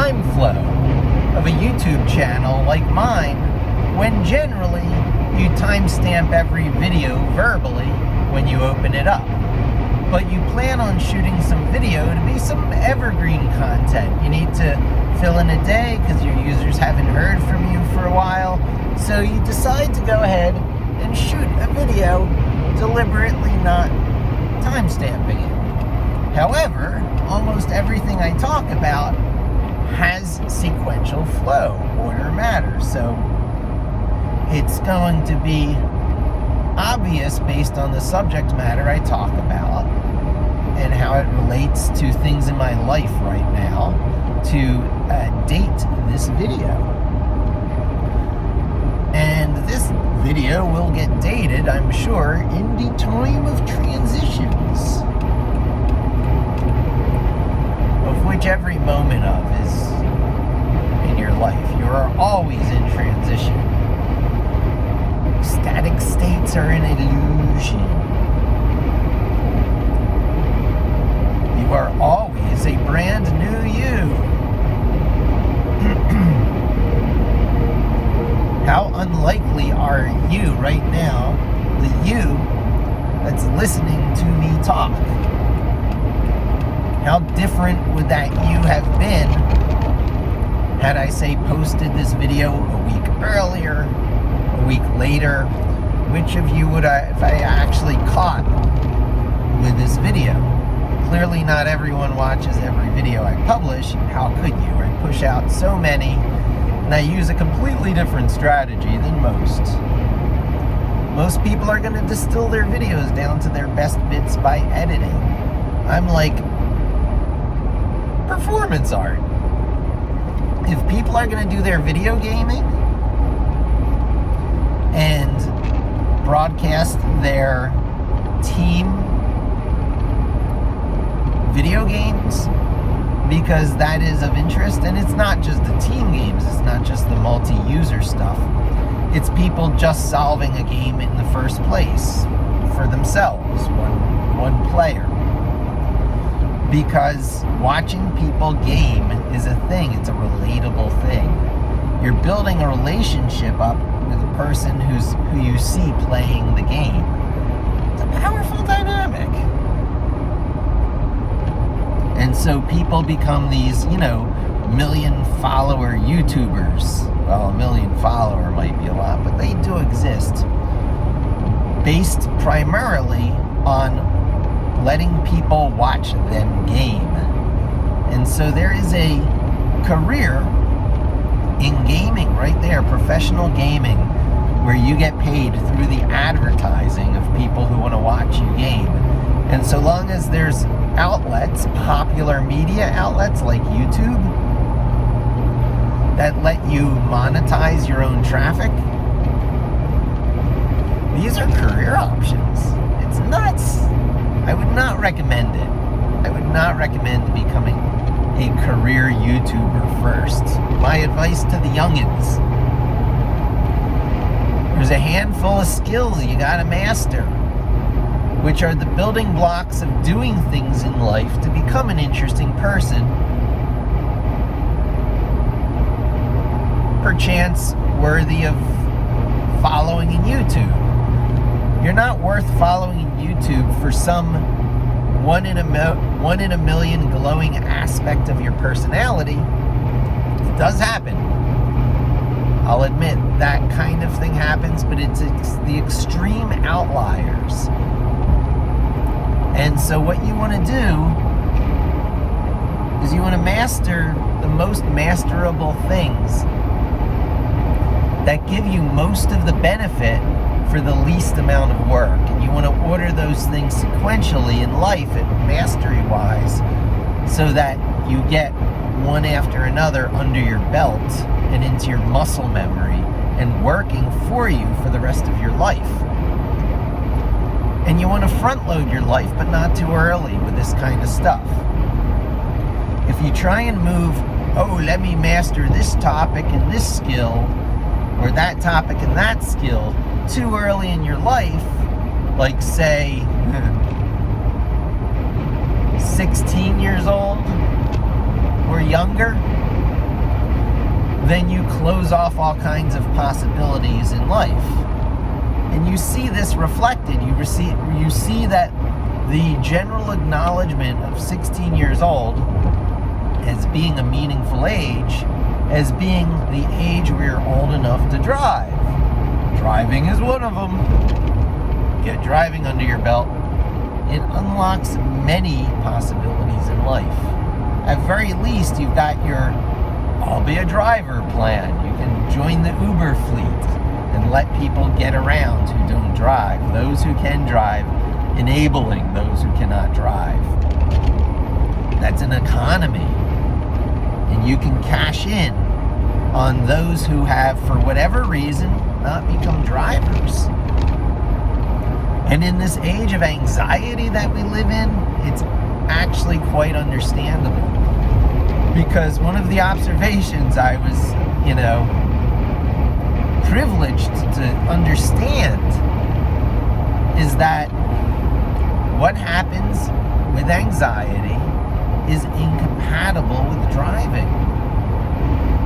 time flow of a YouTube channel like mine, when generally you timestamp every video verbally when you open it up. But you plan on shooting some video to be some evergreen content. You need to fill in a day because your users haven't heard from you for a while. So you decide to go ahead and shoot a video, deliberately not timestamping it. However, almost everything I talk about has sequential flow, order matters. So it's going to be obvious based on the subject matter I talk about and how it relates to things in my life right now to date this video. And this video will get dated, I'm sure, in the time of transitions, of which every moment of is in your life. You are always in transition. Static states are an illusion. You are always a brand new you. How unlikely are you right now, the you that's listening to me talk? How different would that you have been had I, say, posted this video a week earlier, a week later? Which of you would if I actually caught with this video? Clearly not everyone watches every video I publish. How could you? I push out so many, and I use a completely different strategy than most. Most people are going to distill their videos down to their best bits by editing. I'm like performance art. If people are going to do their video gaming and broadcast their team video games because that is of interest, and it's not just the team games, it's not just the multi-user stuff, it's people just solving a game in the first place for themselves, one player. Because watching people game is a thing, it's a relatable thing. You're building a relationship up with a person who you see playing the game. It's a powerful dynamic. And so people become these, million follower YouTubers. Well, a million follower might be a lot, but they do exist. Based primarily on letting people watch them game. And so there is a career in gaming right there, professional gaming, where you get paid through the advertising of people who want to watch you game. And so long as there's outlets, popular media outlets like YouTube, that let you monetize your own traffic, these are career options. It's nuts. I would not recommend it. I would not recommend becoming a career YouTuber first. My advice to the youngins: there's a handful of skills you gotta master, which are the building blocks of doing things in life to become an interesting person. Perchance worthy of following in YouTube. You're not worth following in YouTube for some one in a million glowing aspect of your personality. It does happen. I'll admit that kind of thing happens, but it's the extreme outliers. And so what you want to do is you want to master the most masterable things that give you most of the benefit for the least amount of work. And you want to order those things sequentially in life and mastery-wise so that you get one after another under your belt and into your muscle memory and working for you for the rest of your life. And you want to front load your life, but not too early with this kind of stuff. If you try and move, let me master this topic and this skill, or that topic and that skill, too early in your life, like say 16 years old or younger, then you close off all kinds of possibilities in life. And you see this reflected. You see that the general acknowledgement of 16 years old as being a meaningful age, as being the age where you're old enough to drive. Driving is one of them. Get driving under your belt. It unlocks many possibilities in life. At very least, you've got your I'll be a driver plan. You can join the Uber fleet and let people get around who don't drive. Those who can drive, enabling those who cannot drive. That's an economy. And you can cash in on those who have, for whatever reason, not become drivers. And in this age of anxiety that we live in, it's actually quite understandable. Because one of the observations I was, privileged to understand is that what happens with anxiety is incompatible with driving.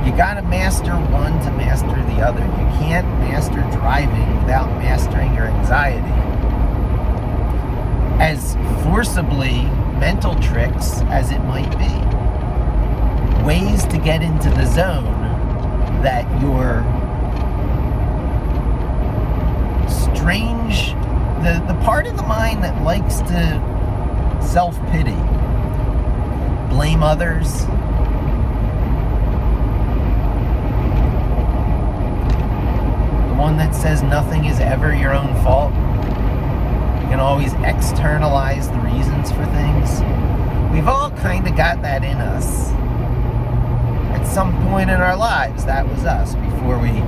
You gotta master one to master the other. You can't master driving without mastering your anxiety. As forcibly mental tricks as it might be, ways to get into the zone that your strange, the part of the mind that likes to self-pity, blame others, the one that says nothing is ever your own fault, you can always externalize the reasons for things. We've all kind of got that in us. At some point in our lives, that was us, before we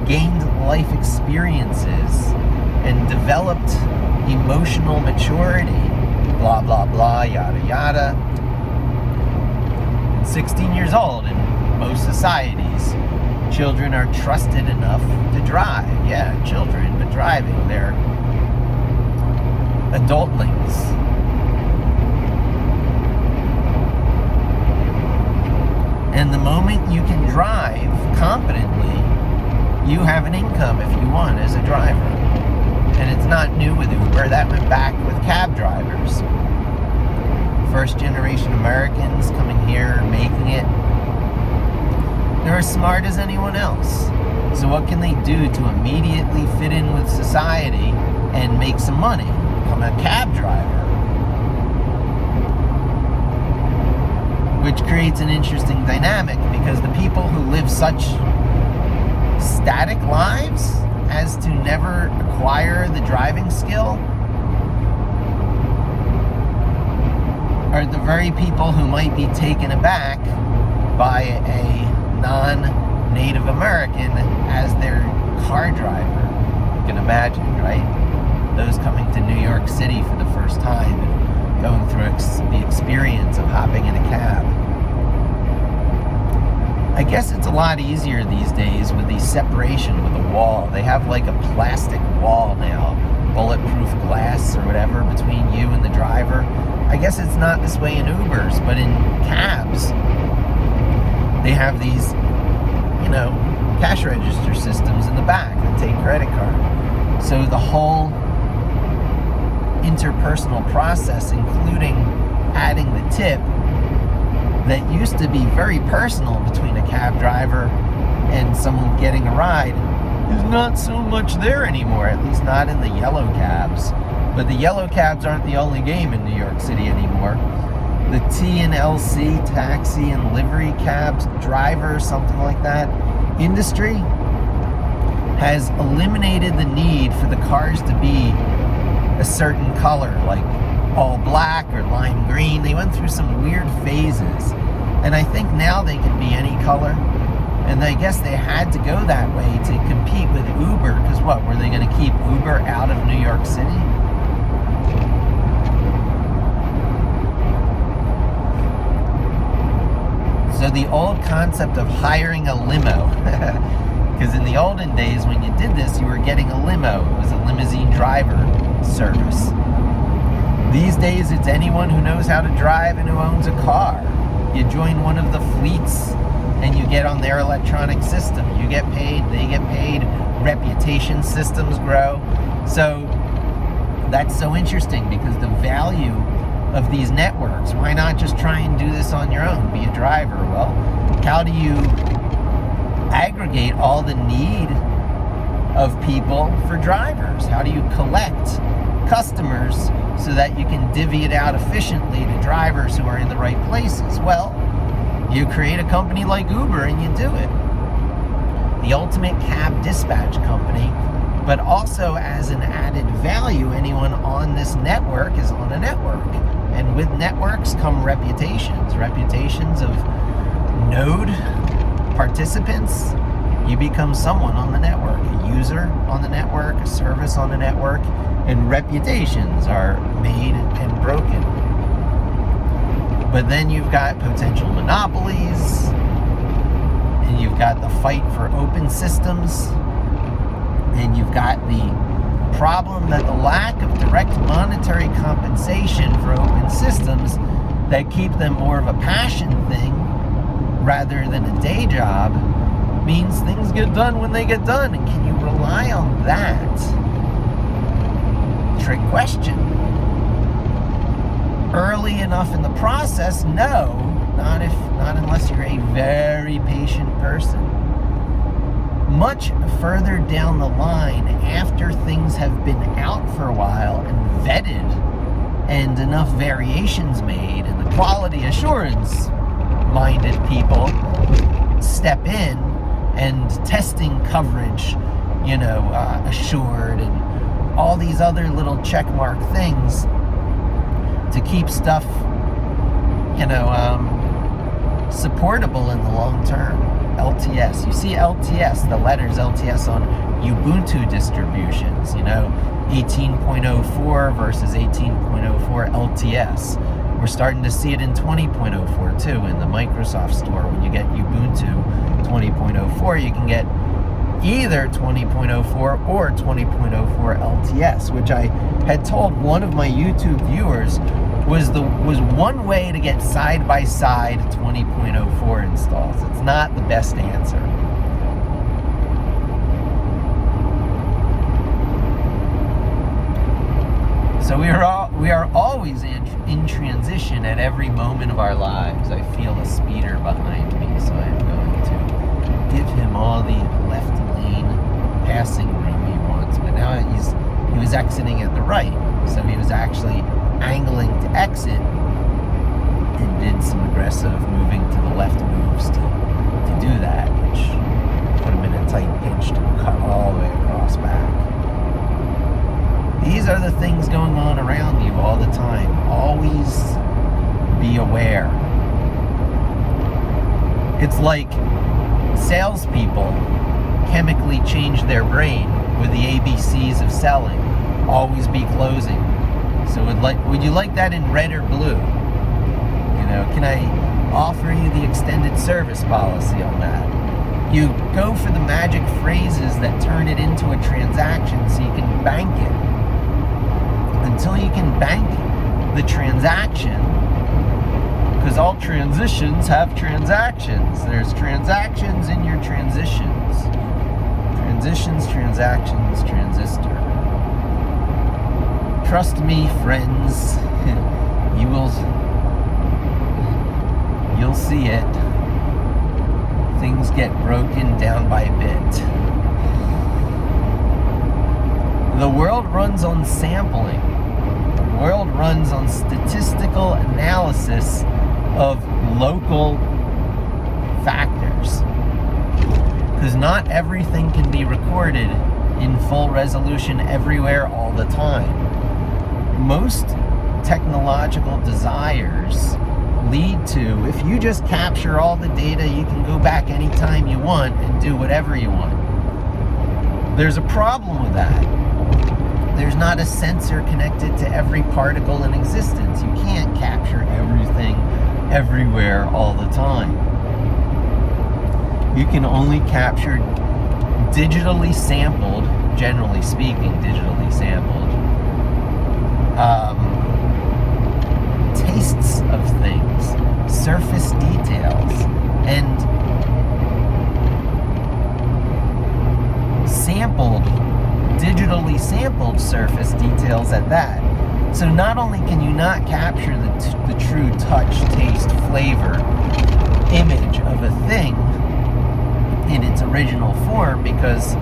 gained life experiences and developed emotional maturity, blah, blah, blah, yada, yada. At 16 years old, in most societies, children are trusted enough to drive. Yeah, children, but driving. They're adultlings. And the moment you can drive competently, you have an income if you want as a driver. And it's not new with Uber. That went back with cab drivers. First generation Americans coming here, making it. They're as smart as anyone else. So what can they do to immediately fit in with society and make some money? Become a cab driver. Which creates an interesting dynamic, because the people who live such static lives as to never acquire the driving skill are the very people who might be taken aback by a non-Native American as their car driver. You can imagine, right? Those coming to New York City for the first time and going through the experience of hopping in a cab. I guess it's a lot easier these days with the separation with a wall. They have like a plastic wall now, bulletproof glass or whatever between you and the driver. I guess it's not this way in Ubers, but in cabs, they have these, cash register systems in the back that take credit card. So the whole interpersonal process, including adding the tip, that used to be very personal between a cab driver and someone getting a ride, is not so much there anymore, at least not in the yellow cabs. But the yellow cabs aren't the only game in New York City anymore. The T and LC, taxi and livery cabs, driver, something like that, industry has eliminated the need for the cars to be a certain color, like all black or lime green. They went through some weird phases, and I think now they can be any color. And I guess they had to go that way to compete with Uber, because what, were they going to keep Uber out of New York City? So the old concept of hiring a limo, because in the olden days when you did this, you were getting a limo. It was a limousine driver service. These days, it's anyone who knows how to drive and who owns a car. You join one of the fleets and you get on their electronic system. You get paid, they get paid, reputation systems grow. So that's so interesting, because the value of these networks, why not just try and do this on your own, be a driver? Well, how do you aggregate all the need of people for drivers? How do you collect customers so that you can divvy it out efficiently to drivers who are in the right places? Well, you create a company like Uber and you do it. The ultimate cab dispatch company, but also as an added value, anyone on this network is on a network. And with networks come reputations of node participants. You become someone on the network, a user on the network, a service on the network, and reputations are made and broken. But then you've got potential monopolies, and you've got the fight for open systems, and you've got the problem that the lack of direct monetary compensation for open systems that keep them more of a passion thing rather than a day job means things get done when they get done. And can you rely on that? Trick question. Early enough in the process, no. Not unless you're a very patient person. Much further down the line, after things have been out for a while and vetted and enough variations made, and the quality assurance minded people step in, and testing coverage, assured, and all these other little checkmark things to keep stuff, supportable in the long term. LTS. You see LTS, the letters LTS on Ubuntu distributions, 18.04 versus 18.04 LTS. We're starting to see it in 20.04 too, in the Microsoft store. When you get Ubuntu 20.04, you can get either 20.04 or 20.04 LTS, which I had told one of my YouTube viewers was one way to get side-by-side 20.04 installs. It's not the best answer. So we are always in transition at every moment of our lives. I feel a speeder behind me, so I'm going to give him all the left lane passing room he wants. But now he was exiting at the right, so he was actually angling to exit and did some aggressive moving to the left moves to do that, which put him in a tight pinch to cut all the way across back. These are the things going on around you all the time. Always be aware. It's like salespeople chemically change their brain with the ABCs of selling. Always be closing. So would you like that in red or blue? Can I offer you the extended service policy on that? You go for the magic phrases that turn it into a transaction so you can bank it. Until you can bank the transaction, because all transitions have transactions. There's transactions in your transitions. Transitions, transactions, transistor. Trust me, friends, you'll see it. Things get broken down by bit. The world runs on sampling. The world runs on statistical analysis of local factors. Because not everything can be recorded in full resolution everywhere all the time. Most technological desires lead to, if you just capture all the data, you can go back anytime you want and do whatever you want. There's a problem with that. There's not a sensor connected to every particle in existence. You can't capture everything everywhere all the time. You can only capture digitally sampled, generally speaking, digitally sampled, tastes of things, surface details, and speckled surface details at that. So not only can you not capture the true touch, taste, flavor image of a thing in its original form, because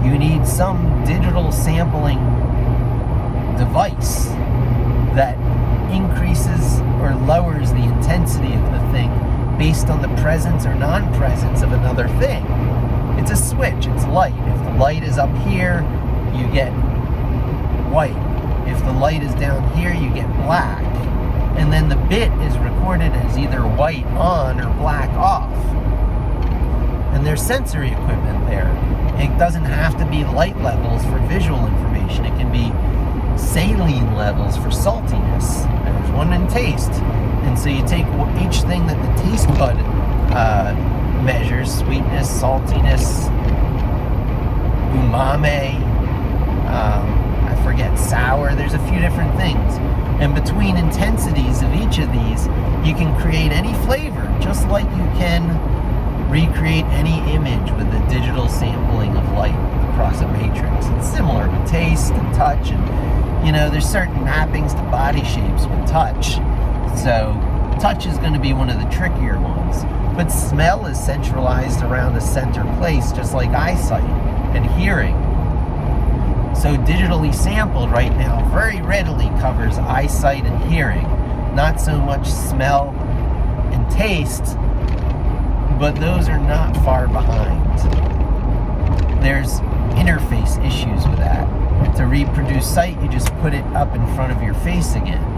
you need some digital sampling device that increases or lowers the intensity of the thing based on the presence or non-presence of another thing. It's a switch, it's light. If the light is up here, you get white. If the light is down here, you get black. And then the bit is recorded as either white on or black off. And there's sensory equipment there. It doesn't have to be light levels for visual information. It can be saline levels for saltiness. There's one in taste. And so you take each thing that the taste bud measures, sweetness, saltiness, umami, I forget, sour. There's a few different things. And between intensities of each of these, you can create any flavor, just like you can recreate any image with the digital sampling of light across a matrix. It's similar with taste and touch, and there's certain mappings to body shapes with touch. So touch is going to be one of the trickier ones. But smell is centralized around a center place, just like eyesight and hearing. So digitally sampled right now very readily covers eyesight and hearing, not so much smell and taste, but those are not far behind. There's interface issues with that. To reproduce sight, you just put it up in front of your face again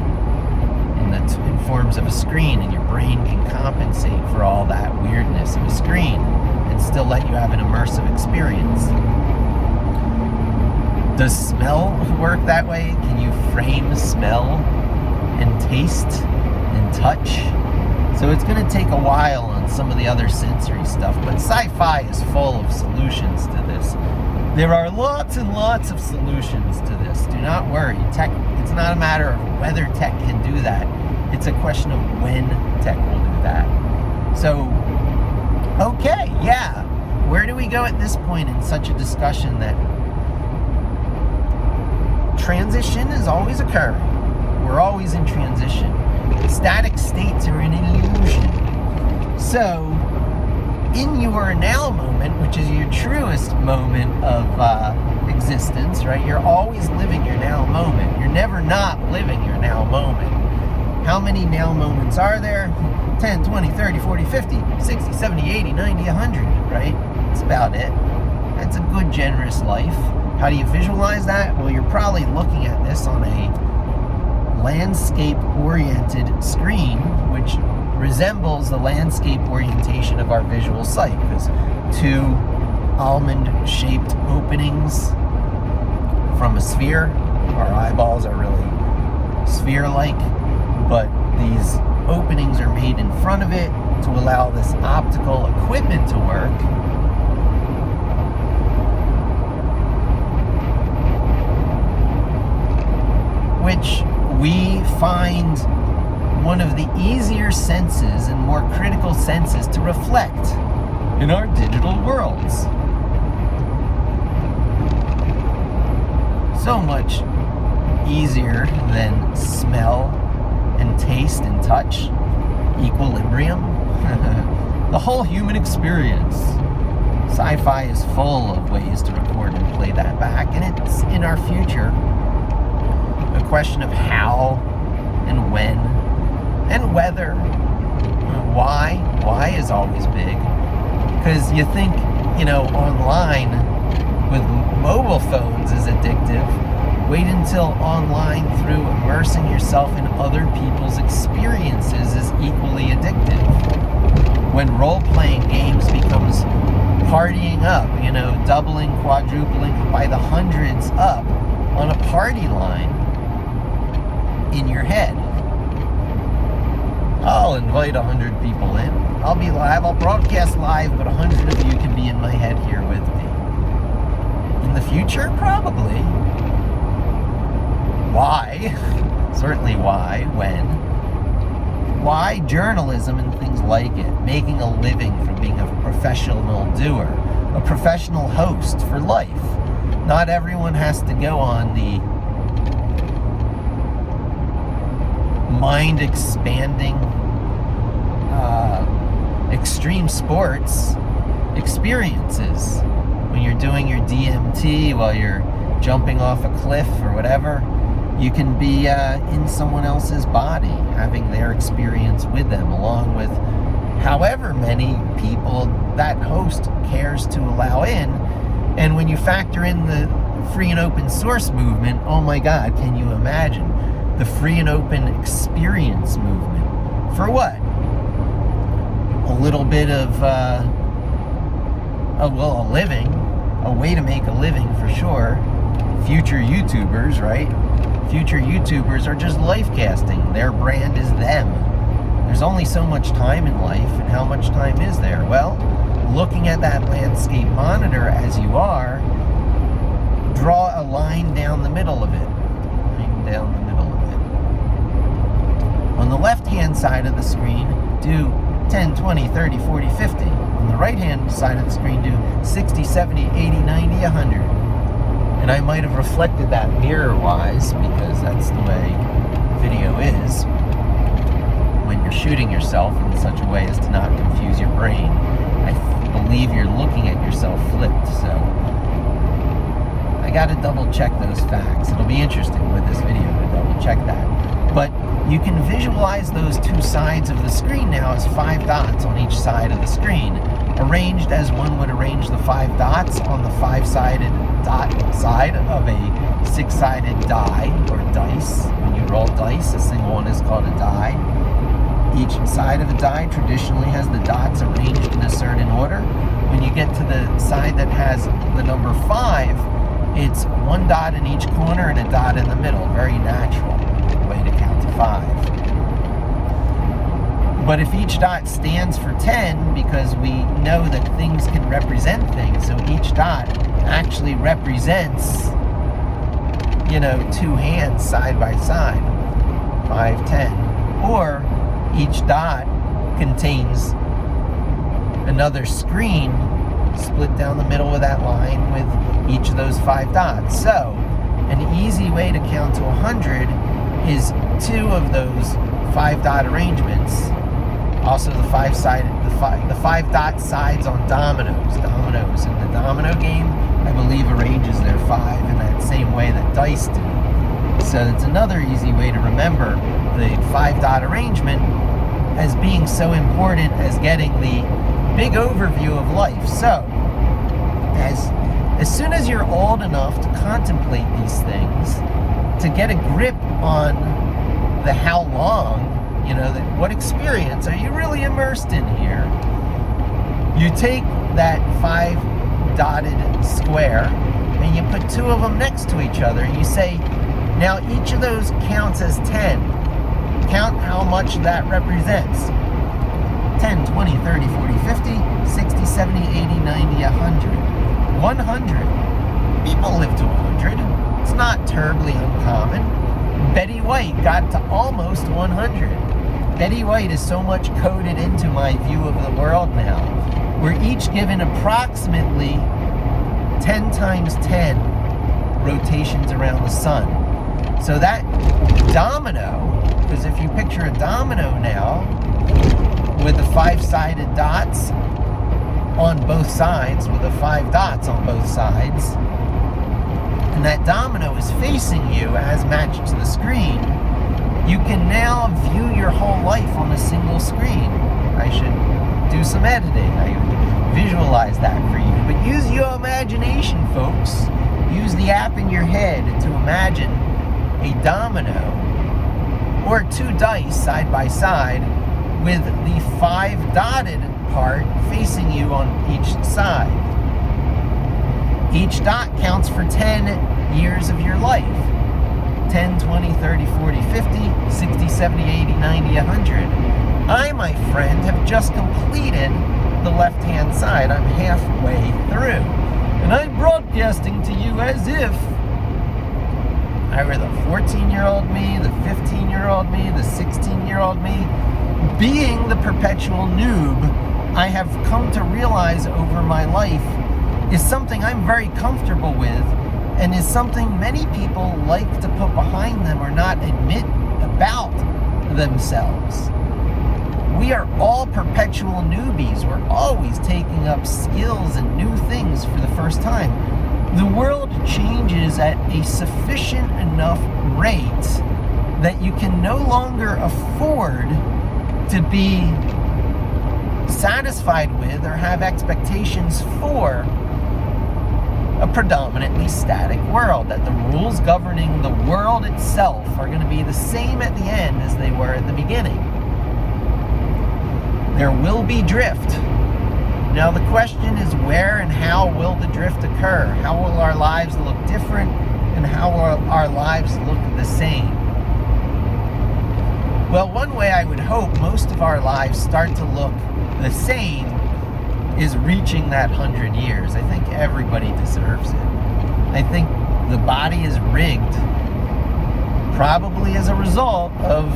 in forms of a screen, and your brain can compensate for all that weirdness of a screen and still let you have an immersive experience. Does smell work that way? Can you frame smell and taste and touch? So it's going to take a while on some of the other sensory stuff, but sci-fi is full of solutions to this. There are lots and lots of solutions to this. Do not worry. Tech, it's not a matter of whether tech can do that. It's a question of when tech will do that. So, okay, yeah. Where do we go at this point in such a discussion that transition is always occurring? We're always in transition. Static states are an illusion. So, in your now moment, which is your truest moment of existence, right? You're always living your now moment. You're never not living your now moment. How many now moments are there? 10, 20, 30, 40, 50, 60, 70, 80, 90, 100, right? That's about it. That's a good, generous life. How do you visualize that? Well, you're probably looking at this on a landscape-oriented screen, which resembles the landscape orientation of our visual sight, because two almond-shaped openings from a sphere. Our eyeballs are really sphere-like, but these openings are made in front of it to allow this optical equipment to work. Which we find one of the easier senses and more critical senses to reflect in our digital worlds. So much easier than smell and taste and touch, equilibrium, the whole human experience. Sci-fi is full of ways to record and play that back, and it's in our future. A question of how and when and whether. Why is always big, because you think, online with mobile phones is addictive. Wait until online through immersing yourself in other people's experiences is equally addictive. When role-playing games becomes partying up, doubling, quadrupling by the hundreds up on a party line in your head. I'll invite 100 people in. I'll be live, I'll broadcast live, but 100 of you can be in my head here with me. In the future, probably. Why? Certainly why, when. Why journalism and things like it? Making a living from being a professional doer, a professional host for life. Not everyone has to go on the mind-expanding extreme sports experiences. When you're doing your DMT while you're jumping off a cliff or whatever, you can be in someone else's body, having their experience with them, along with however many people that host cares to allow in. And when you factor in the free and open source movement, oh my God, can you imagine the free and open experience movement? For what? A little bit of, a living, a way to make a living for sure. Future YouTubers, right? Future YouTubers are just life casting. Their brand is them. There's only so much time in life, and how much time is there? Well, looking at that landscape monitor as you are, draw a line down the middle of it. Line down the middle of it. On the left-hand side of the screen, do 10, 20, 30, 40, 50. On the right-hand side of the screen, do 60, 70, 80, 90, 100. And I might have reflected that mirror-wise, because that's the way video is when you're shooting yourself in such a way as to not confuse your brain. I believe you're looking at yourself flipped, so I got to double-check those facts. It'll be interesting with this video to double-check that. But you can visualize those two sides of the screen now as 5 dots on each side of the screen, arranged as one would arrange the 5 dots on the 5-sided dot side of a 6-sided die or dice. When you roll dice, a single one is called a die. Each side of a die traditionally has the dots arranged in a certain order. When you get to the side that has the number 5, it's 1 dot in each corner and a dot in the middle. Very natural way to count to 5. But if each dot stands for 10, because we know that things can represent things, so each dot actually represents, 2 hands side by side, 5, 10. Or each dot contains another screen split down the middle of that line with each of those 5 dots. So an easy way to count to 100 is 2 of those 5 dot arrangements. Also the 5 dot sides on dominoes. Dominoes in the domino game, I believe, arranges their 5 in that same way that dice do. So it's another easy way to remember the 5 dot arrangement as being so important as getting the big overview of life. So as soon as you're old enough to contemplate these things, to get a grip on the how long, what experience are you really immersed in here, you take that 5 dotted square and you put 2 of them next to each other and you say, now each of those counts as 10. Count how much that represents. 10, 20, 30, 40, 50, 60, 70, 80, 90, 100. 100. People live to 100. It's not terribly uncommon. Betty White got to almost 100. Betty White is so much coded into my view of the world now. We're each given approximately 10 times 10 rotations around the sun. So that domino, because if you picture a domino now with the 5-sided dots on both sides, with the 5 dots on both sides, and that domino is facing you as matched to the screen, you can now view your whole life on a single screen. I should do some editing. I visualize that for you. But use your imagination, folks. Use the app in your head to imagine a domino or 2 dice side by side with the 5 dotted part facing you on each side. Each dot counts for 10 years of your life. 10, 20, 30, 40, 50, 60, 70, 80, 90, 100. I, my friend, have just completed the left-hand side. I'm halfway through. And I'm broadcasting to you as if I were the 14-year-old me, the 15-year-old me, the 16-year-old me. Being the perpetual noob, I have come to realize over my life is something I'm very comfortable with, and is something many people like to put behind them or not admit about themselves. We are all perpetual newbies. We're always taking up skills and new things for the first time. The world changes at a sufficient enough rate that you can no longer afford to be satisfied with or have expectations for a predominantly static world, that the rules governing the world itself are going to be the same at the end as they were at the beginning. There will be drift. Now the question is, where and how will the drift occur? How will our lives look different, and how will our lives look the same? Well, one way I would hope most of our lives start to look the same is reaching that 100 years. I think everybody deserves it. I think the body is rigged, probably as a result of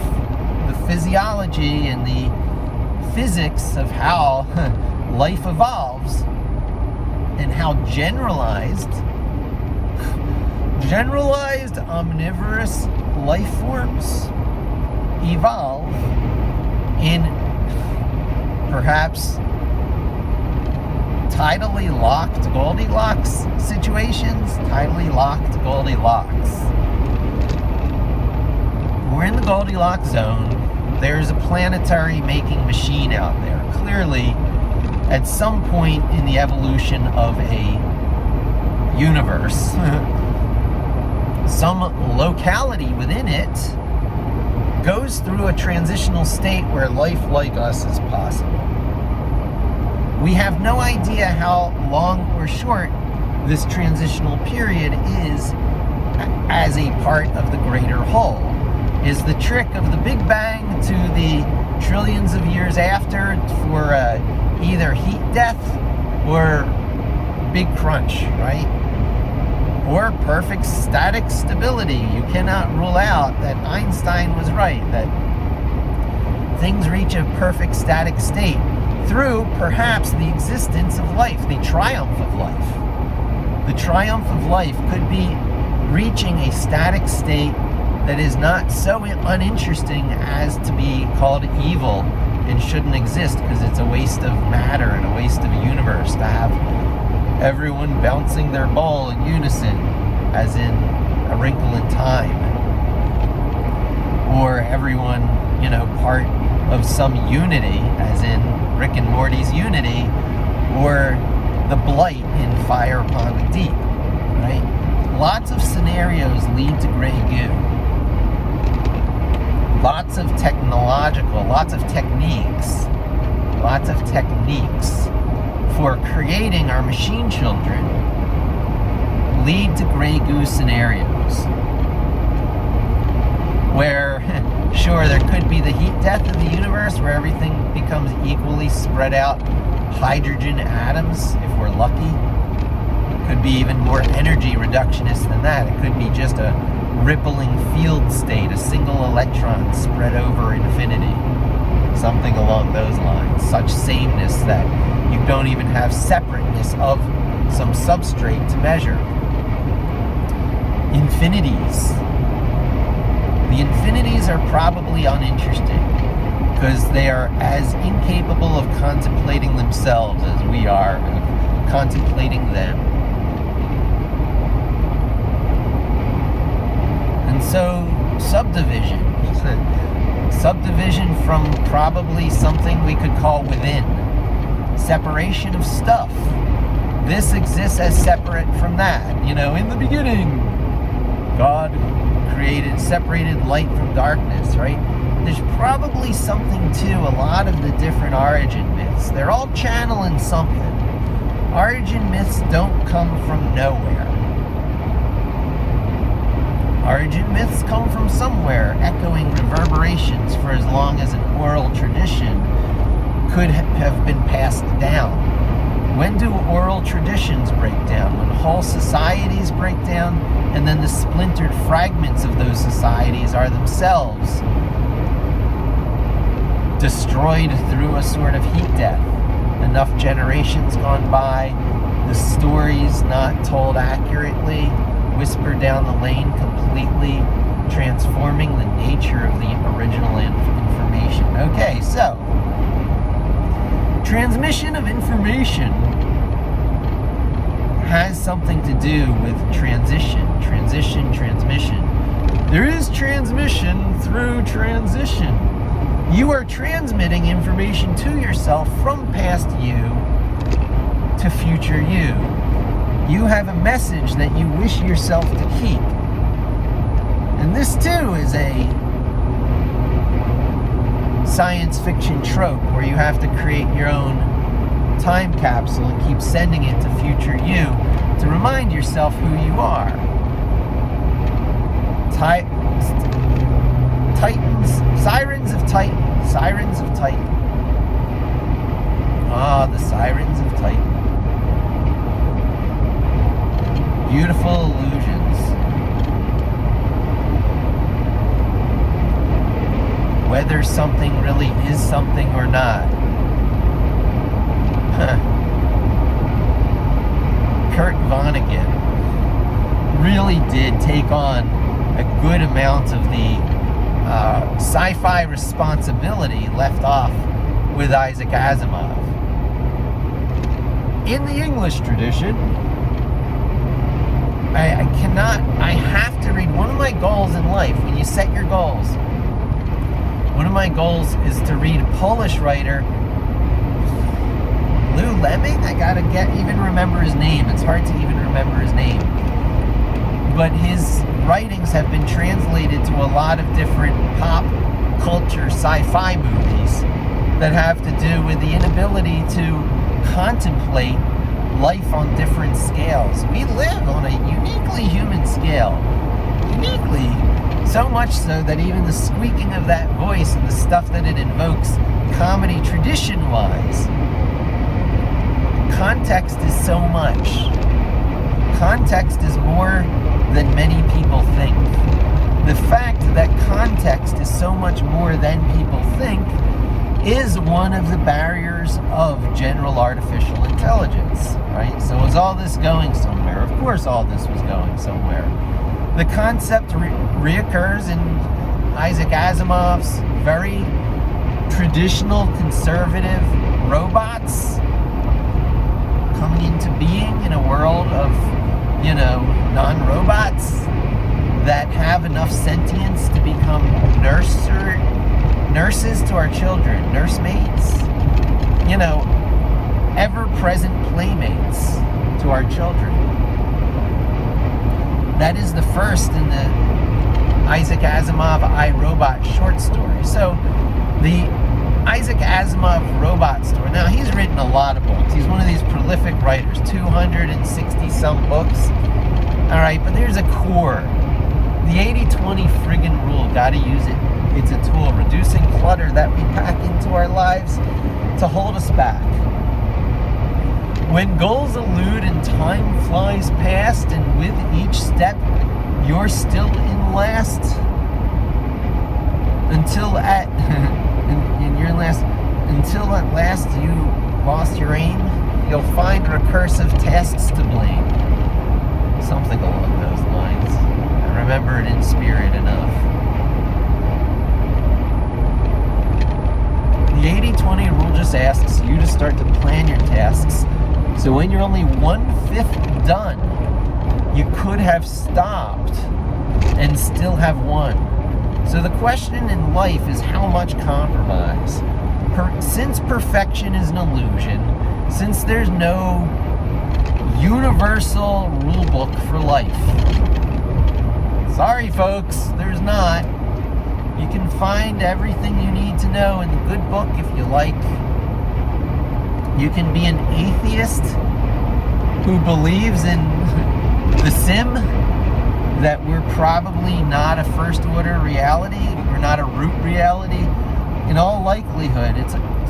the physiology and the physics of how life evolves and how generalized omnivorous life forms evolve in perhaps tidally locked Goldilocks situations. Tidally locked Goldilocks. We're in the Goldilocks zone. There's a planetary making machine out there. Clearly, at some point in the evolution of a universe, some locality within it goes through a transitional state where life like us is possible. We have no idea how long or short this transitional period is as a part of the greater whole. Is the trick of the Big Bang to the trillions of years after for either heat death or big crunch, right? Or perfect static stability. You cannot rule out that Einstein was right, that things reach a perfect static state through perhaps the existence of life, the triumph of life. The triumph of life could be reaching a static state that is not so uninteresting as to be called evil and shouldn't exist, because it's a waste of matter and a waste of universe to have everyone bouncing their ball in unison, as in A Wrinkle in Time, or everyone, part of some unity, as in Rick and Morty's Unity, or the blight in Fire Upon the Deep, right? Lots of scenarios lead to gray goo. Lots of techniques for creating our machine children lead to gray goo scenarios where, sure, there could be the heat death of the universe where everything becomes equally spread out hydrogen atoms, if we're lucky. Could be even more energy reductionist than that. It could be just a rippling field state, a single electron spread over infinity. Something along those lines. Such sameness that you don't even have separateness of some substrate to measure. Infinities. The infinities are probably uninteresting because they are as incapable of contemplating themselves as we are of contemplating them. And so, subdivision from probably something we could call within. Separation of stuff. This exists as separate from that. In the beginning, God separated light from darkness, right? There's probably something to a lot of the different origin myths. They're all channeling something. Origin myths don't come from nowhere. Origin myths come from somewhere, echoing reverberations for as long as an oral tradition could have been passed down. When do oral traditions break down? When whole societies break down, and then the splintered fragments of those societies are themselves destroyed through a sort of heat death. Enough generations gone by, the stories not told accurately, whisper down the lane, completely transforming the nature of the original information. Okay, so transmission of information has something to do with transmission. There is transmission through transition. You are transmitting information to yourself from past you to future you. You have a message that you wish yourself to keep. And this too is a science fiction trope where you have to create your own time capsule and keep sending it to future you to remind yourself who you are. Sirens of Titan. Ah, the Sirens of Titan. Beautiful illusions. Whether something really is something or not. Kurt Vonnegut really did take on a good amount of the sci-fi responsibility left off with Isaac Asimov. In the English tradition, I have to read. One of my goals in life, when you set your goals, one of my goals is to read a Polish writer, Lou Lemming. I gotta even remember his name. It's hard to even remember his name. But his writings have been translated to a lot of different pop culture sci-fi movies that have to do with the inability to contemplate life on different scales. We live on a uniquely human scale. Uniquely. So much so that even the squeaking of that voice and the stuff that it invokes, comedy tradition-wise, context is so much. Context is more than many people think. The fact that context is so much more than people think is one of the barriers of general artificial intelligence, right? So is all this going somewhere? Of course all this was going somewhere. The concept reoccurs in Isaac Asimov's very traditional conservative robots coming into being in a world of, non-robots that have enough sentience to become nurses to our children, nursemaids, ever-present playmates to our children. That is the first in the Isaac Asimov I, Robot short story. So the Isaac Asimov robot story, now he's written a lot of books. He's one of these prolific writers, 260 some books. All right, but there's a core. The 80-20 friggin' rule, gotta use it. It's a tool, reducing clutter that we pack into our lives to hold us back. When goals elude and time flies past, and with each step you're still in last, until at last you lost your aim, you'll find recursive tasks to blame. Something along those lines. I remember it in spirit enough. The 80-20 rule just asks you to start to plan your tasks, so when you're only 1/5 done, you could have stopped and still have won. So the question in life is how much compromise? Since perfection is an illusion, since there's no universal rule book for life. Sorry folks, there's not. You can find everything you need to know in the good book if you like. You can be an atheist who believes in the sim, that we're probably not a first order reality, we're not a root reality. In all likelihood,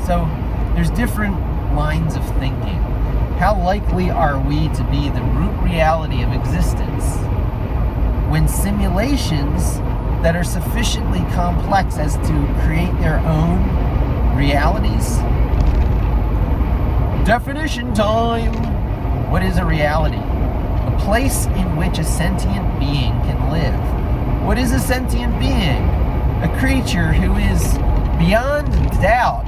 so there's different lines of thinking. How likely are we to be the root reality of existence when simulations that are sufficiently complex as to create their own realities? Definition time! What is a reality? place in which a sentient being can live. What is a sentient being? A creature who is beyond doubt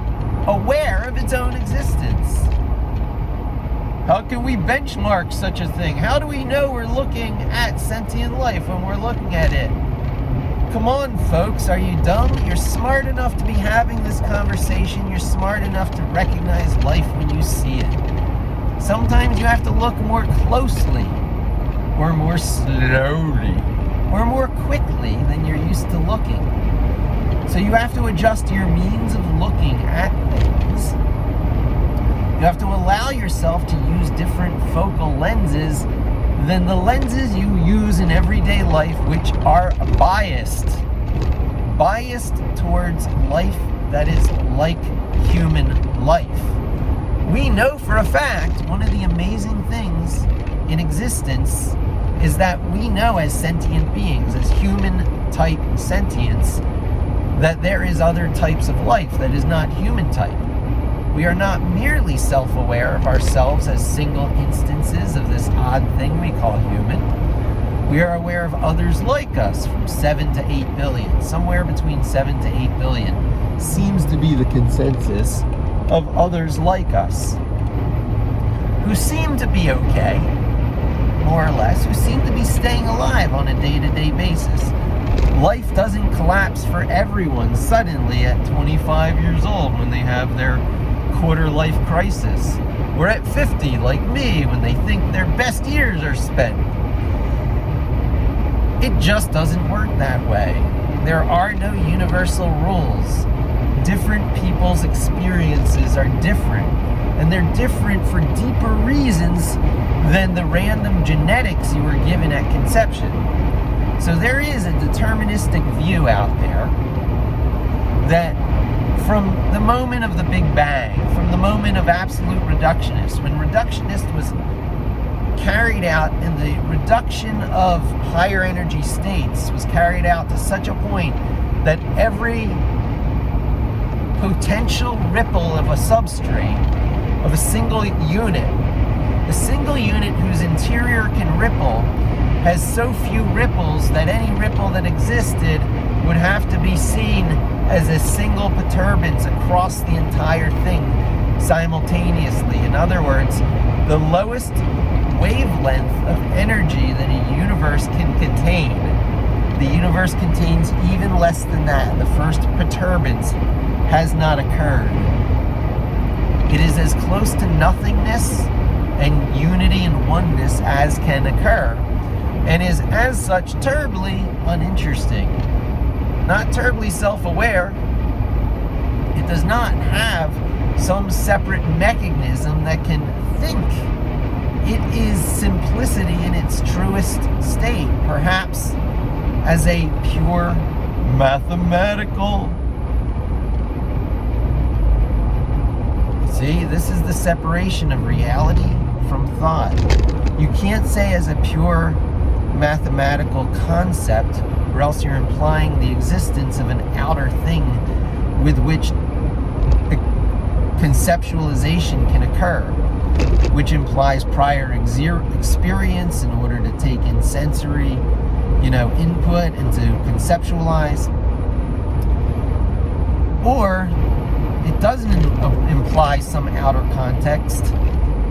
aware of its own existence. How can we benchmark such a thing? How do we know we're looking at sentient life when we're looking at it? Come on, folks, are you dumb? You're smart enough to be having this conversation. You're smart enough to recognize life when you see it. Sometimes you have to look more closely, or more slowly, or more quickly than you're used to looking. So you have to adjust your means of looking at things. You have to allow yourself to use different focal lenses than the lenses you use in everyday life, which are biased towards life that is like human life. We know for a fact one of the amazing things in existence is that we know as sentient beings, as human-type sentience, that there is other types of life that is not human-type. We are not merely self-aware of ourselves as single instances of this odd thing we call human. We are aware of others like us, from 7 to 8 billion. Somewhere between 7 to 8 billion seems to be the consensus of others like us, who seem to be okay, more or less, who seem to be staying alive on a day-to-day basis. Life doesn't collapse for everyone suddenly at 25 years old when they have their quarter-life crisis. Or at 50, like me, when they think their best years are spent. It just doesn't work that way. There are no universal rules. Different people's experiences are different, and they're different for deeper reasons than the random genetics you were given at conception. So there is a deterministic view out there that from the moment of the Big Bang, from the moment of absolute reductionist, when reductionist was carried out and the reduction of higher energy states was carried out to such a point that every potential ripple of a substrate, of a single unit whose interior can ripple, has so few ripples that any ripple that existed would have to be seen as a single perturbance across the entire thing simultaneously. In other words, the lowest wavelength of energy that a universe can contain. The universe contains even less than that. The first perturbance has not occurred. It is as close to nothingness and unity and oneness as can occur, and is as such terribly uninteresting. Not terribly self-aware. It does not have some separate mechanism that can think. It is simplicity in its truest state, perhaps as a pure mathematical. See, this is the separation of reality from thought. You can't say as a pure mathematical concept, or else you're implying the existence of an outer thing with which conceptualization can occur, which implies prior experience in order to take in sensory, input and to conceptualize. Or it doesn't imply some outer context,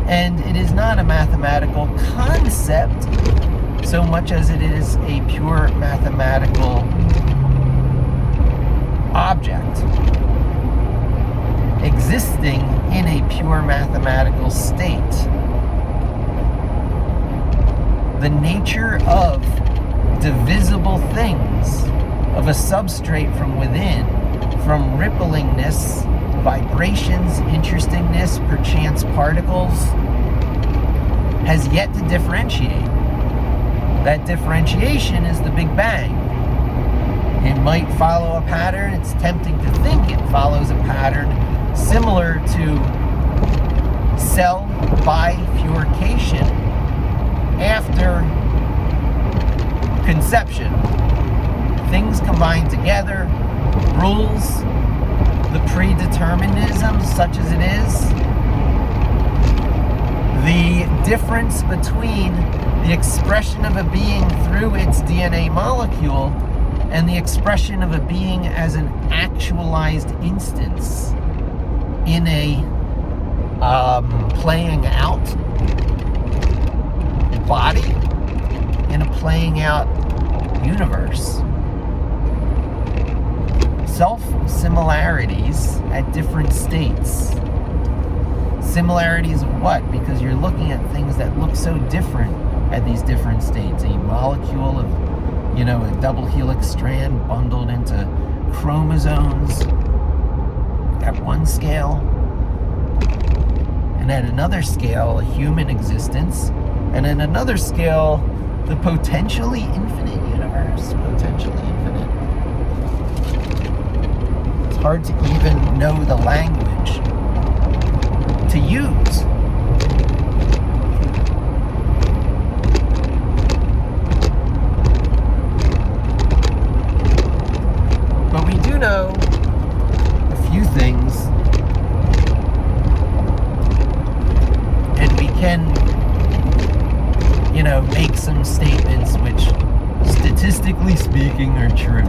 and it is not a mathematical concept so much as it is a pure mathematical object existing in a pure mathematical state. The nature of divisible things, of a substrate from within, from ripplingness, vibrations, interestingness, perchance particles, has yet to differentiate. That differentiation is the Big Bang. It might follow a pattern. It's tempting to think it follows a pattern similar to cell bifurcation after conception. Things combine together, rules, the predeterminism, such as it is, The difference between the expression of a being through its DNA molecule and the expression of a being as an actualized instance in a playing out body, in a playing out universe. Self-similarities at different states. Similarities of what? Because you're looking at things that look so different at these different states. A molecule of, a double helix strand bundled into chromosomes at one scale, and at another scale, a human existence, and at another scale, the potentially infinite universe. Potentially infinite. It's hard to even know the language to use. But we do know a few things, and we can, make some statements which, statistically speaking, are true.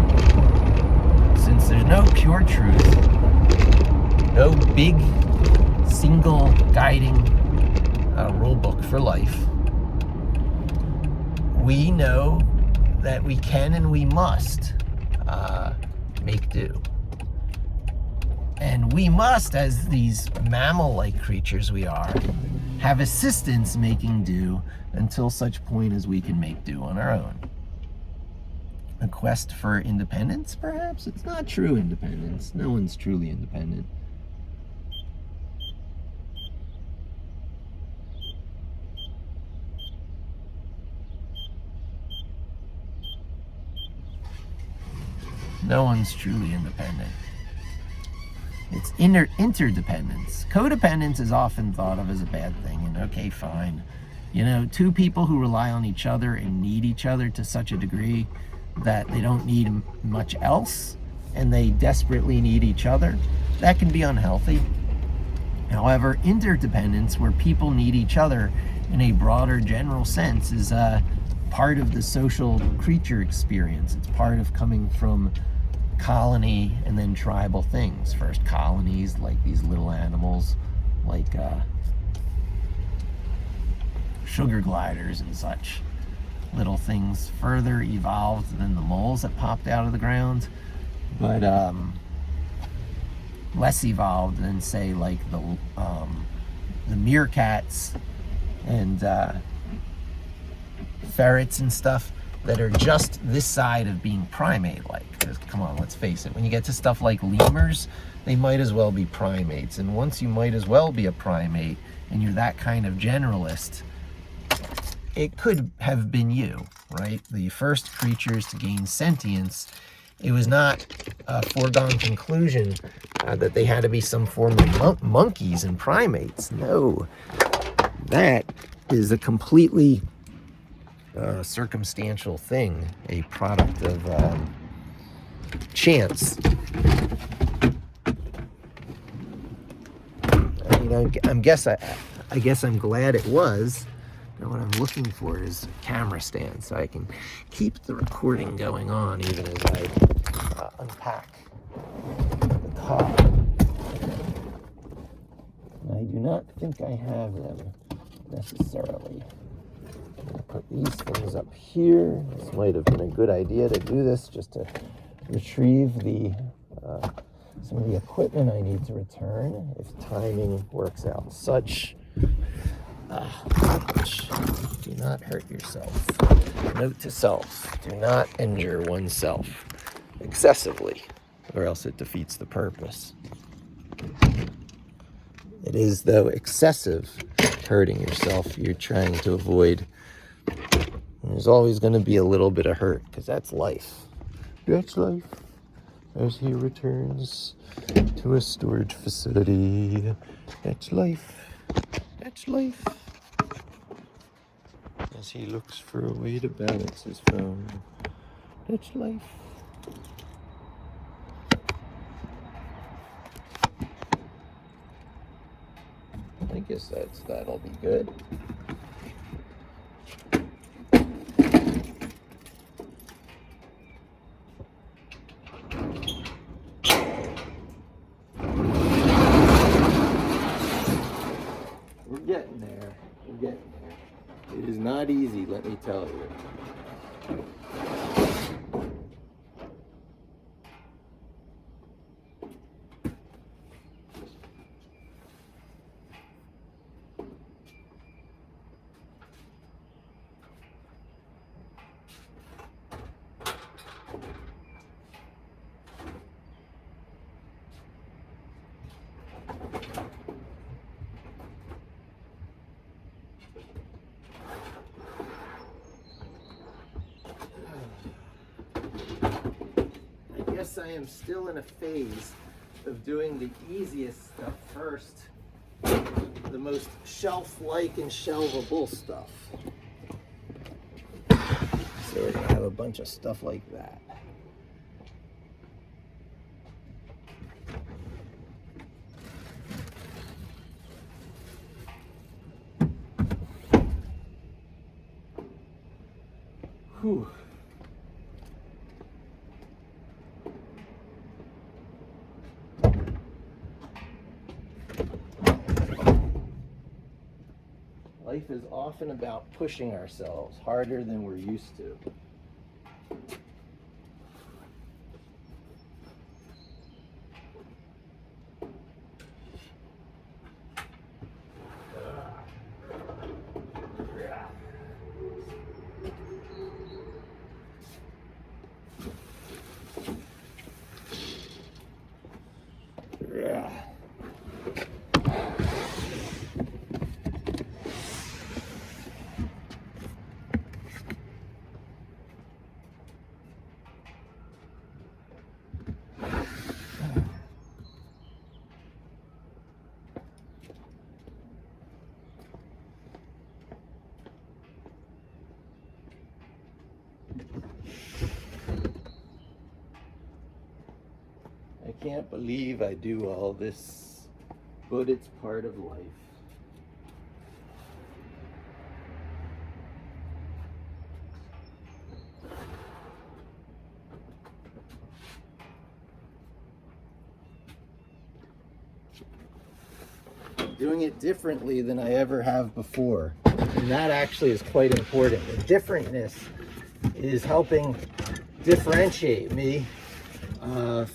Since there's no pure truth, no big single guiding rule book for life, we know that we can and we must make do. And we must, as these mammal-like creatures we are, have assistance making do until such point as we can make do on our own. A quest for independence, perhaps? It's not true independence. No one's truly independent. No one's truly independent. It's interdependence. Codependence is often thought of as a bad thing, and okay, fine. Two people who rely on each other and need each other to such a degree that they don't need much else, and they desperately need each other, that can be unhealthy. However, interdependence, where people need each other in a broader general sense, is part of the social creature experience. It's part of coming from colony and then tribal things. First colonies, like these little animals, like sugar gliders and such. Little things further evolved than the moles that popped out of the ground, but less evolved than, say, like the meerkats and ferrets and stuff that are just this side of being primate-like. Because, come on, let's face it, when you get to stuff like lemurs, they might as well be primates. And once you might as well be a primate, and you're that kind of generalist, it could have been you, right? The first creatures to gain sentience, it was not a foregone conclusion that they had to be some form of monkeys and primates. No, that is a completely circumstantial thing, a product of chance. I guess I'm glad it was. Now what I'm looking for is a camera stand so I can keep the recording going on even as I unpack the car. I do not think I have them necessarily. I'll put these things up here. This might have been a good idea to do this, just to retrieve some of the equipment I need to return if timing works out. Do not hurt yourself. Note to self, do not injure oneself excessively, or else it defeats the purpose. It is, though, excessive hurting yourself you're trying to avoid. There's always going to be a little bit of hurt, because that's life. That's life. As he returns to a storage facility. That's life. That's life. As he looks for a way to balance his phone. That's life. Like guess that'll be good. We're getting there. We're getting there. It is not easy, let me tell you. I am still in a phase of doing the easiest stuff first, the most shelf-like and shelvable stuff. So we're going to have a bunch of stuff like that. Whew. Life is often about pushing ourselves harder than we're used to. I can't believe I do all this, but it's part of life. Doing it differently than I ever have before, and that actually is quite important. The differentness is helping differentiate me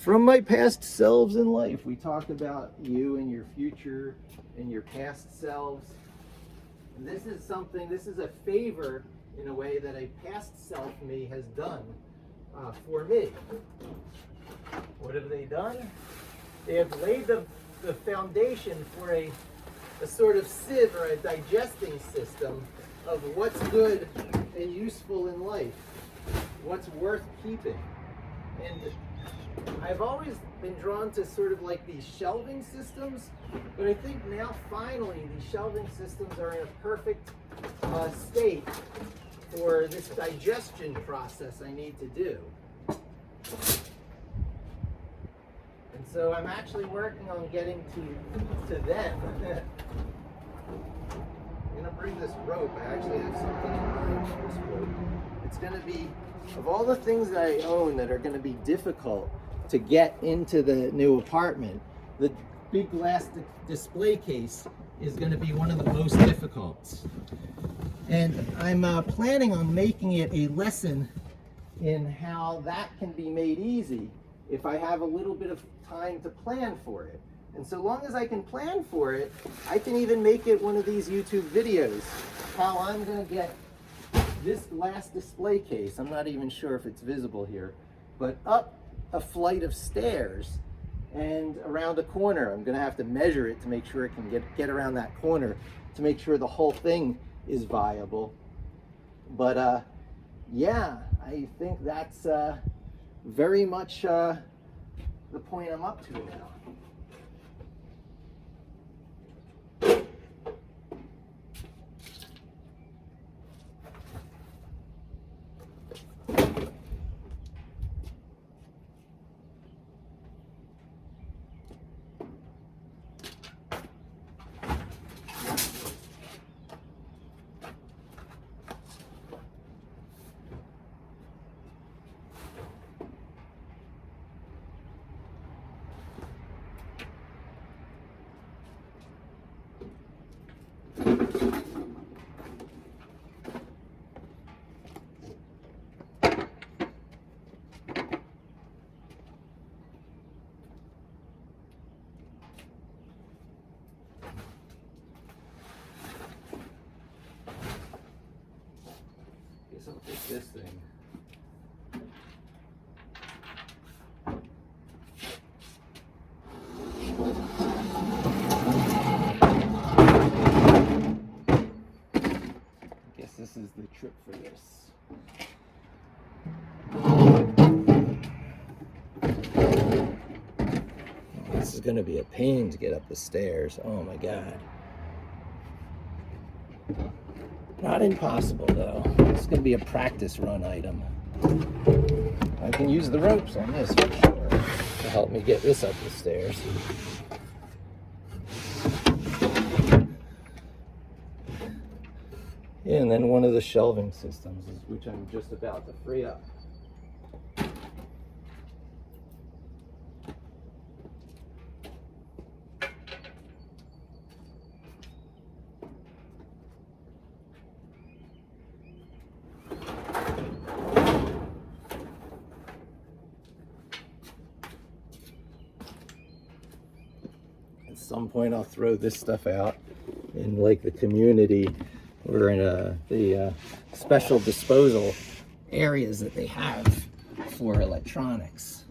from my past selves in life. We talk about you and your future and your past selves. And this is a favor in a way that a past self me has done for me. What have they done? They have laid the foundation for a sort of sieve or a digesting system of what's good and useful in life, what's worth keeping. And I've always been drawn to sort of like these shelving systems, but I think now finally these shelving systems are in a perfect state for this digestion process I need to do. And so I'm actually working on getting to them. I'm going to bring this rope. I actually have something in mind for this rope. It's going to be, of all the things that I own that are going to be difficult to get into the new apartment, the big glass display case is going to be one of the most difficult. And I'm planning on making it a lesson in how that can be made easy if I have a little bit of time to plan for it. And so long as I can plan for it, I can even make it one of these YouTube videos, how I'm going to get this glass display case, I'm not even sure if it's visible here, but up a flight of stairs and around a corner. I'm going to have to measure it to make sure it can get around that corner to make sure the whole thing is viable. But yeah, I think that's very much the point I'm up to now. What's up with this thing? I guess this is the trip for this. This is going to be a pain to get up the stairs. Oh my God. Not impossible though. It's going to be a practice run item. I can use the ropes on this for sure to help me get this up the stairs. Yeah, and then one of the shelving systems, which I'm just about to free up. At some point I'll throw this stuff out in like the community or in the special disposal areas that they have for electronics.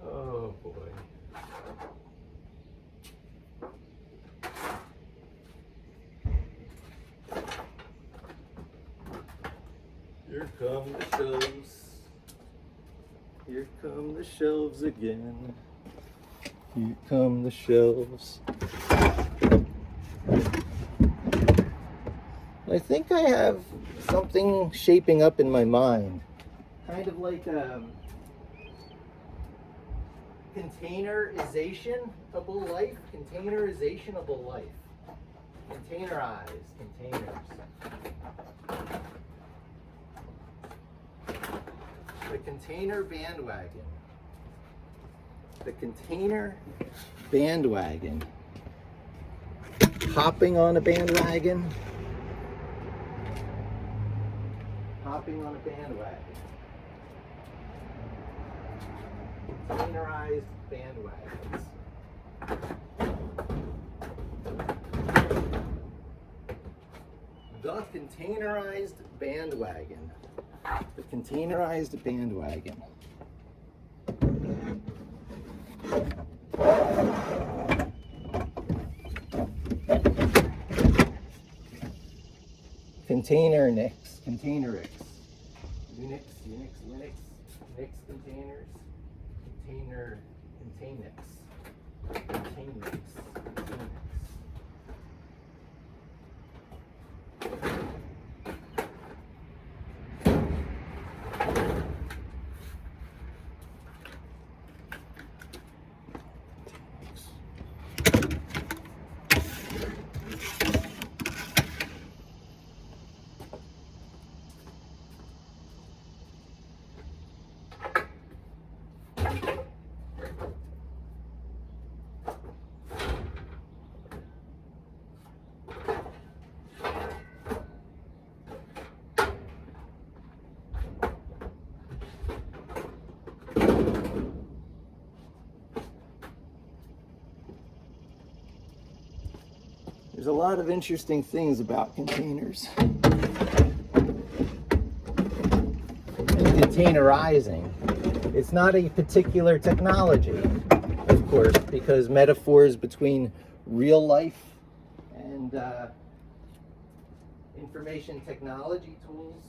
Oh boy. Here come the shelves. Here come the shelves again. Here come the shelves. I think I have something shaping up in my mind. Kind of like containerization-able life. Containerization-able life. Containerized containers. The container bandwagon. The container bandwagon. Hopping on a bandwagon. Hopping on a bandwagon. Containerized bandwagons. The containerized bandwagon. The containerized bandwagon. Container-Nix. Container-X. Unix, Linux, Nix containers. Containix. Containix. There's a lot of interesting things about containers. Containerizing. It's not a particular technology, of course, because metaphors between real life and information technology tools.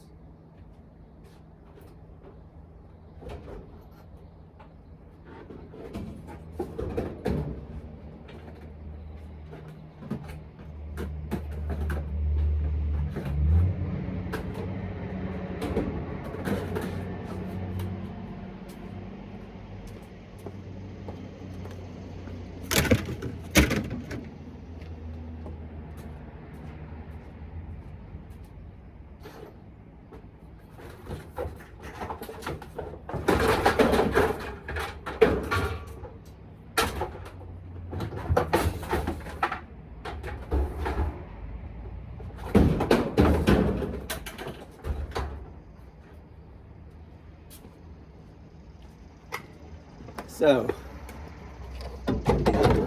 So,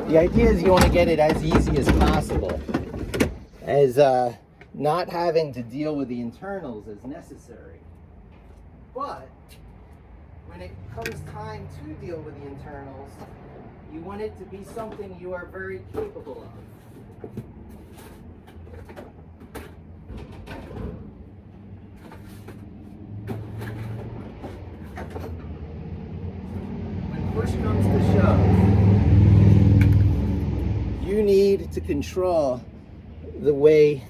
the idea is you want to get it as easy as possible, as not having to deal with the internals as necessary. But when it comes time to deal with the internals, you want it to be something you are very capable of. Push comes to shove, you need to control the way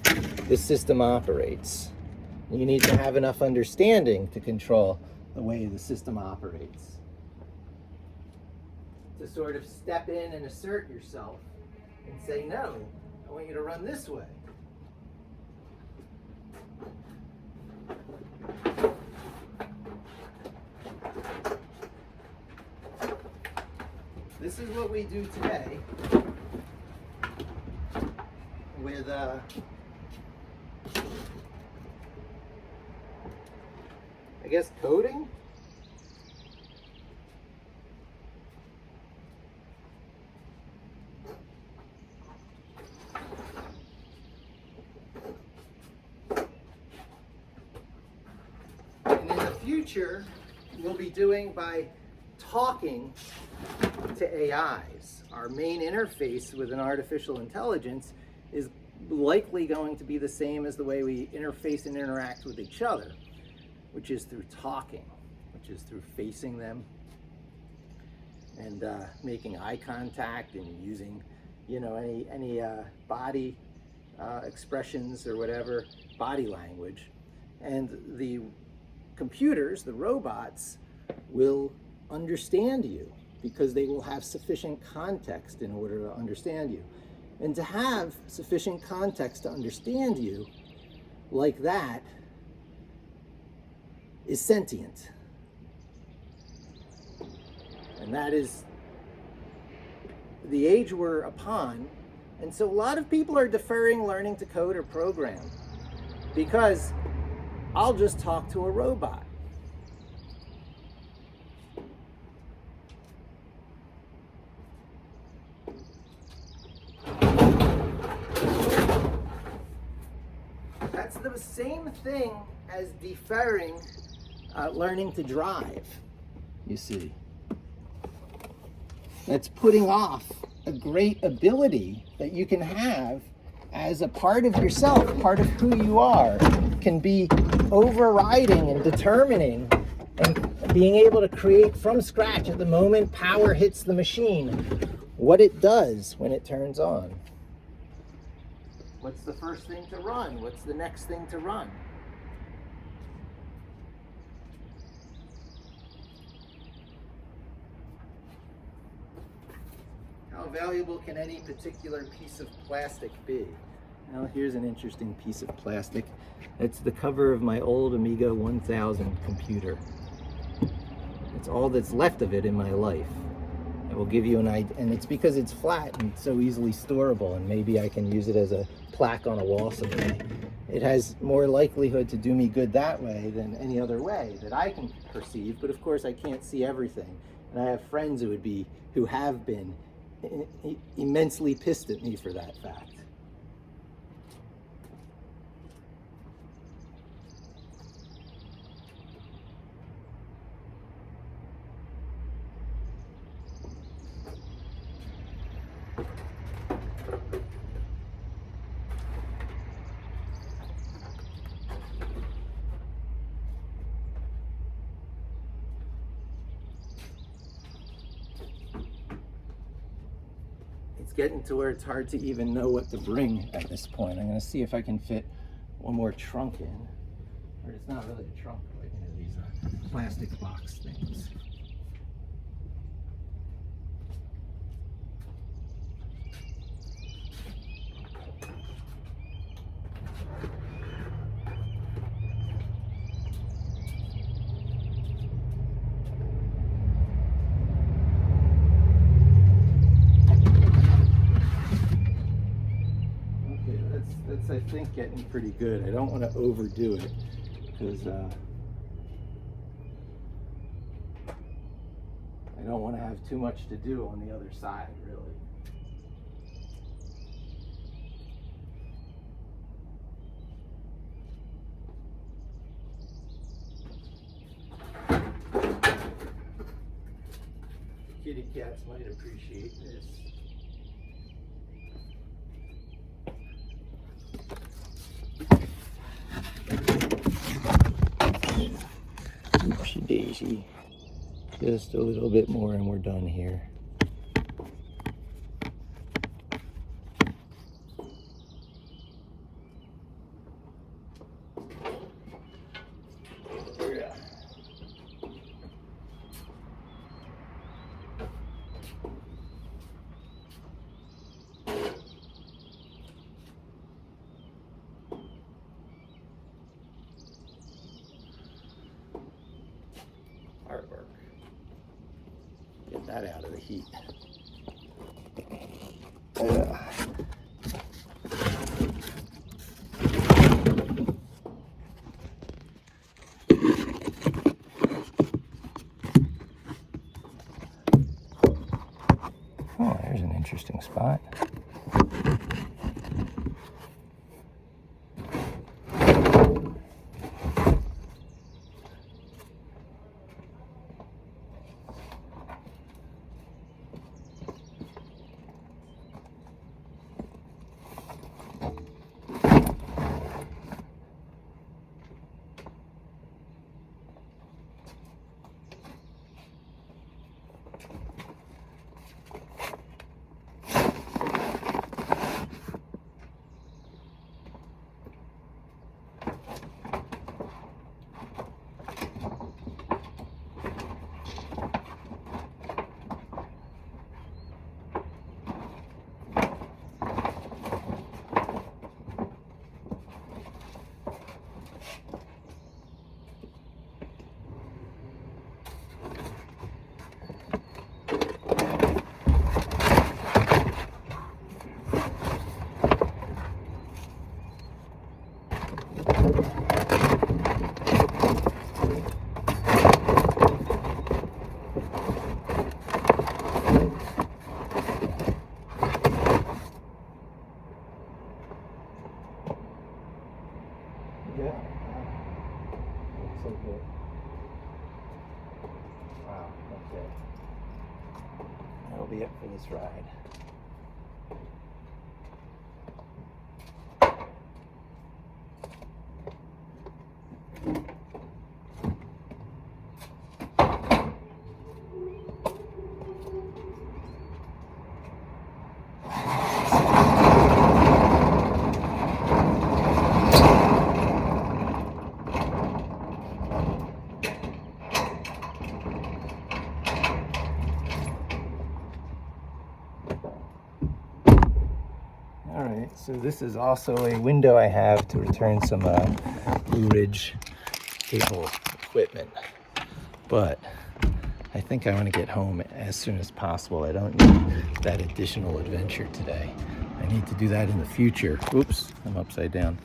the system operates. You need to have enough understanding to control the way the system operates. To sort of step in and assert yourself and say, no, I want you to run this way. This is what we do today with I guess coding. And in the future, we'll be doing by talking to AIs. Our main interface with an artificial intelligence is likely going to be the same as the way we interface and interact with each other, which is through talking, which is through facing them and making eye contact and using, you know, any body expressions or whatever, body language. And the computers, the robots, will understand you because they will have sufficient context in order to understand you. And to have sufficient context to understand you like that is sentient. And that is the age we're upon. And so a lot of people are deferring learning to code or program because I'll just talk to a robot. That's the same thing as deferring learning to drive, you see. That's putting off a great ability that you can have as a part of yourself, part of who you are, can be overriding and determining and being able to create from scratch at the moment power hits the machine, what it does when it turns on. What's the first thing to run? What's the next thing to run? How valuable can any particular piece of plastic be? Well, here's an interesting piece of plastic. It's the cover of my old Amiga 1000 computer. It's all that's left of it in my life. I will give you an idea, and it's because it's flat and so easily storable, and maybe I can use it as a plaque on a wall someday. It has more likelihood to do me good that way than any other way that I can perceive, but of course I can't see everything. And I have friends who have been immensely pissed at me for that fact. getting to where it's hard to even know what to bring at this point. I'm going to see if I can fit one more trunk in. Or it's not really a trunk, but you know, these plastic box things. That's I think getting pretty good. I don't want to overdo it because I don't want to have too much to do on the other side, really. Kitty cats might appreciate this. Oopsie daisy. Just a little bit more and we're done here. Yeah. Artwork. Get that out of the heat. Oh, there's an interesting spot. Yeah. Looks like it. Wow, okay. That'll be it for this ride. So this is also a window I have to return some Blue Ridge cable equipment, but I think I want to get home as soon as possible. I don't need that additional adventure today. I need to do that in the future. Oops, I'm upside down.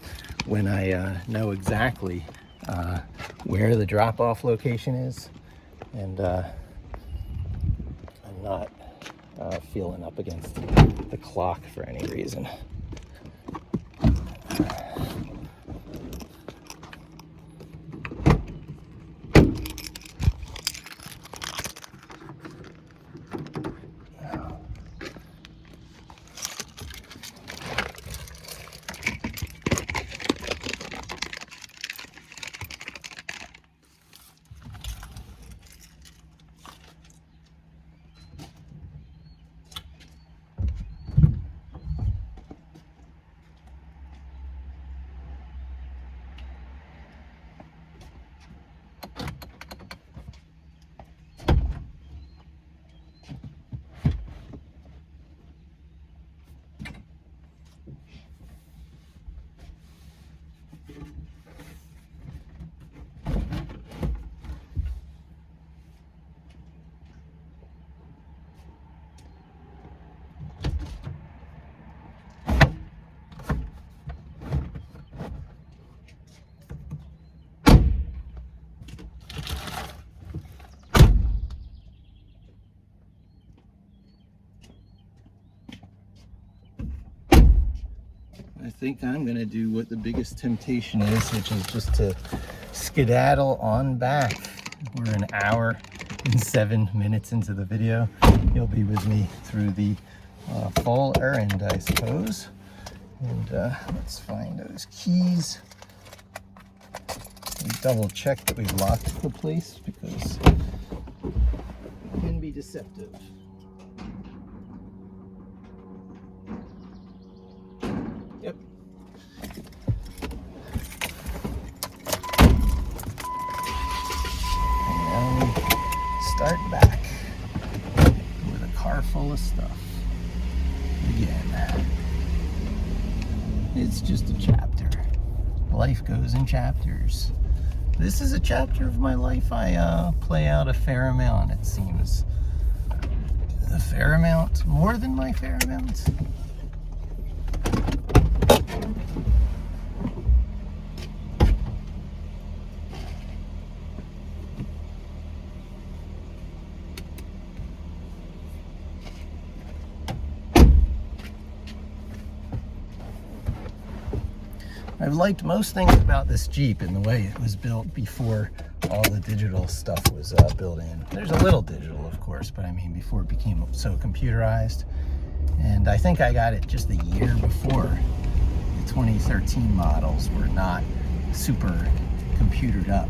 When I know exactly where the drop-off location is, and I'm not feeling up against the clock for any reason. think I'm gonna do what the biggest temptation is, which is just to skedaddle on back. We're an hour and 7 minutes into the video. You'll be with me through the full errand, I suppose. And let's find those keys. We double check that we've locked the place because it can be deceptive. Yep. And now we start back with a car full of stuff. Again, it's just a chapter. Life goes in chapters. This is a chapter of my life I play out a fair amount, it seems. A fair amount, more than my fair amount. I've liked most things about this Jeep in the way it was built before all the digital stuff was built in. There's a little digital, of course, but I mean before it became so computerized. And I think I got it just a year before. The 2013 models were not super computered up.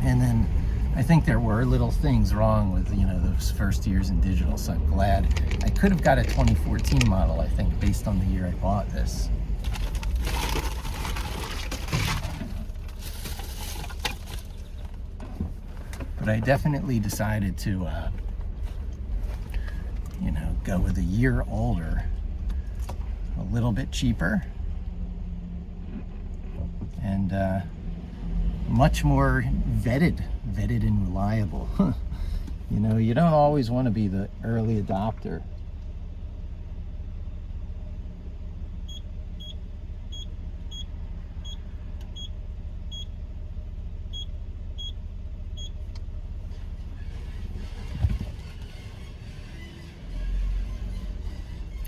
And then I think there were little things wrong with, you know, those first years in digital, so I'm glad. I could have got a 2014 model, I think, based on the year I bought this. But I definitely decided to, you know, go with a year older, a little bit cheaper, and much more vetted and reliable. You know, you don't always want to be the early adopter.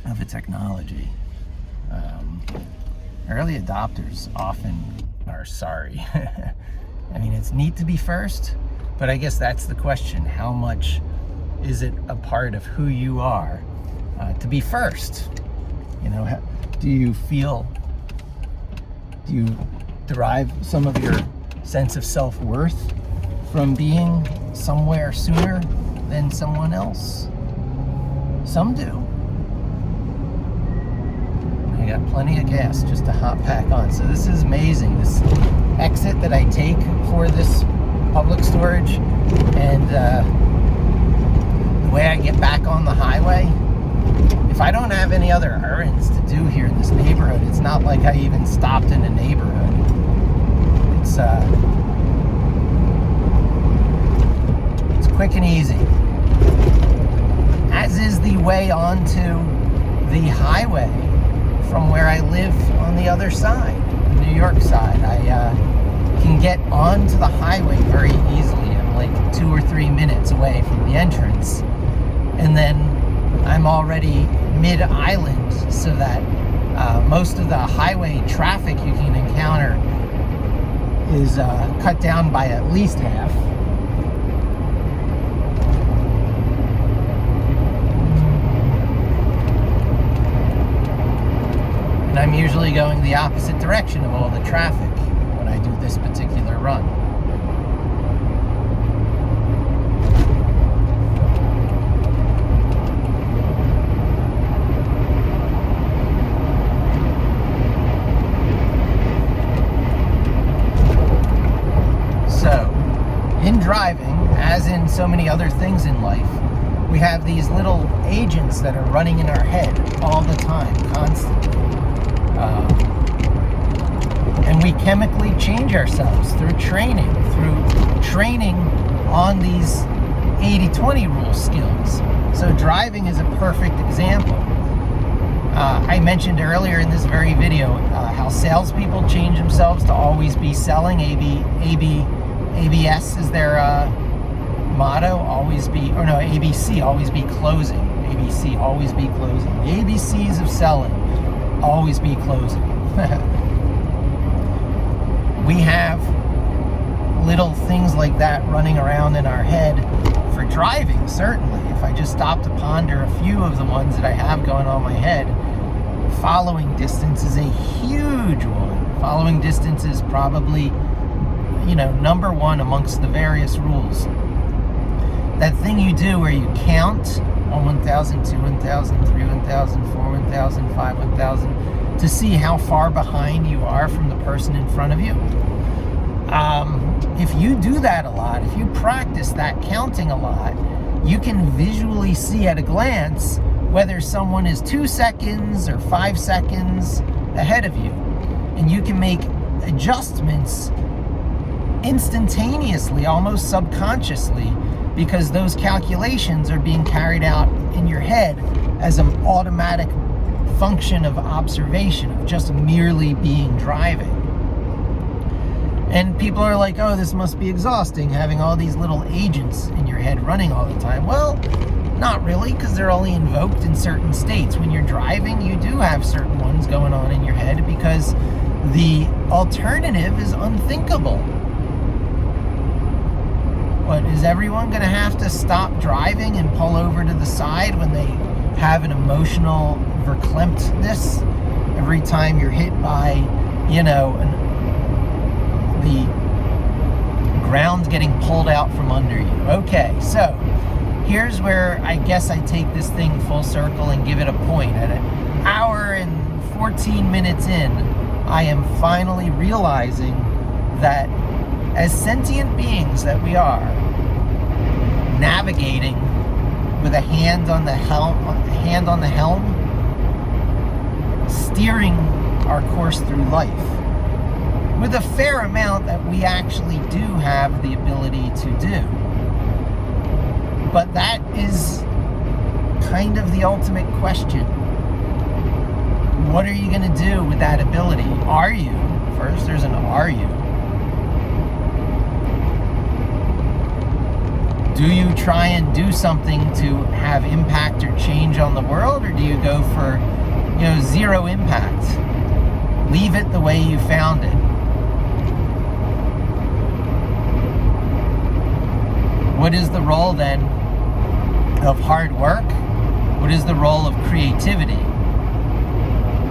Of a technology. Early adopters often are sorry. I mean, it's neat to be first, but I guess that's the question. How much is it a part of who you are to be first? You know, do you derive some of your sense of self-worth from being somewhere sooner than someone else? Some do. I got plenty of gas just to hop back on. So this is amazing. This exit that I take for this public storage, and the way I get back on the highway, if I don't have any other errands to do here in this neighborhood, it's not like I even stopped in a neighborhood. It's quick and easy. As is the way onto the highway from where I live on the other side, the New York side. I can get onto the highway very easily. I'm like 2 or 3 minutes away from the entrance, and then I'm already mid-island, so that most of the highway traffic you can encounter is cut down by at least half. And I'm usually going the opposite direction of all the traffic when I do this particular run. So, in driving, as in so many other things in life, we have these little agents that are running in our head all the time, constantly. And we chemically change ourselves through training on these 80-20 rule skills. So driving is a perfect example. I mentioned earlier in this very video how salespeople change themselves to always be selling. ABS is their motto, always be, or no, ABC, always be closing. ABC, always be closing. The ABCs of selling. always be closing. We have little things like that running around in our head for driving, certainly. If I just stop to ponder a few of the ones that I have going on in my head, following distance is a huge one. Following distance is probably, number one amongst the various rules. That thing you do where you count on 1,000, 2, 1,000, 3, 1,000, 4, 1,000, 5, 1,000 to see how far behind you are from the person in front of you. If you do that a lot, if you practice that counting a lot, you can visually see at a glance whether someone is 2 seconds or 5 seconds ahead of you. And you can make adjustments instantaneously, almost subconsciously, because those calculations are being carried out in your head as an automatic function of observation, of just merely being driving. And people are like, oh, this must be exhausting, having all these little agents in your head running all the time. Well, not really, because they're only invoked in certain states. When you're driving, you do have certain ones going on in your head because the alternative is unthinkable. What, is everyone going to have to stop driving and pull over to the side when they have an emotional verklemtness every time you're hit by, the ground getting pulled out from under you? Okay, so here's where I guess I take this thing full circle and give it a point. At an hour and 14 minutes in, I am finally realizing that as sentient beings that we are, navigating with a hand on the helm, steering our course through life, with a fair amount that we actually do have the ability to do. But that is kind of the ultimate question. What are you going to do with that ability? Are you? First, there's an are you. Do you try and do something to have impact or change on the world, or do you go for, zero impact? Leave it the way you found it. What is the role then of hard work? What is the role of creativity?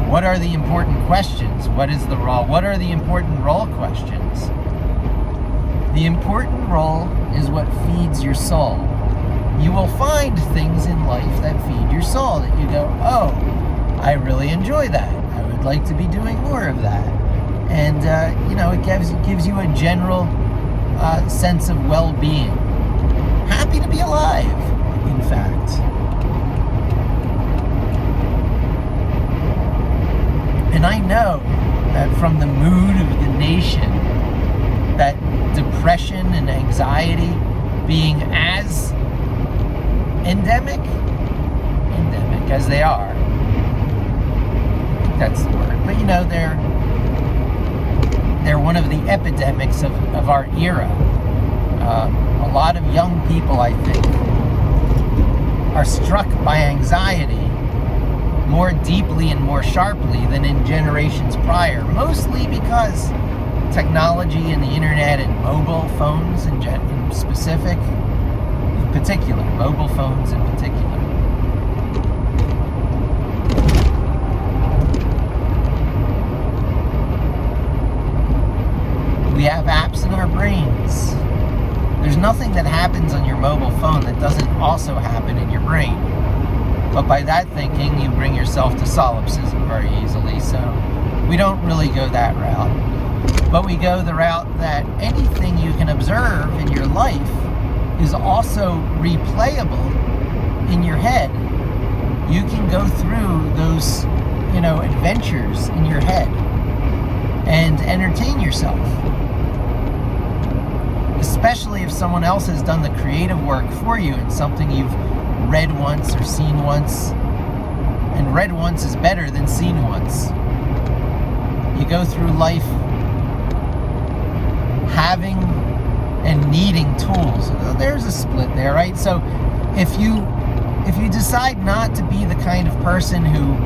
What are the important questions? What are the important role questions? The important role is what feeds your soul. You will find things in life that feed your soul that you go, oh, I really enjoy that. I would like to be doing more of that. And, it gives you a general sense of well-being. Happy to be alive, in fact. And I know that from the mood of the nation, that depression and anxiety being as endemic as they are, I think that's the word, but they're one of the epidemics of our era. A lot of young people, I think, are struck by anxiety more deeply and more sharply than in generations prior, mostly because technology and the internet and mobile phones in particular, mobile phones in particular. We have apps in our brains. There's nothing that happens on your mobile phone that doesn't also happen in your brain. But by that thinking, you bring yourself to solipsism very easily, so we don't really go that route. But we go the route that anything you can observe in your life is also replayable in your head. You can go through those, adventures in your head and entertain yourself. Especially if someone else has done the creative work for you in something you've read once or seen once. And read once is better than seen once. You go through life having and needing tools. There's a split there, right? So if you decide not to be the kind of person who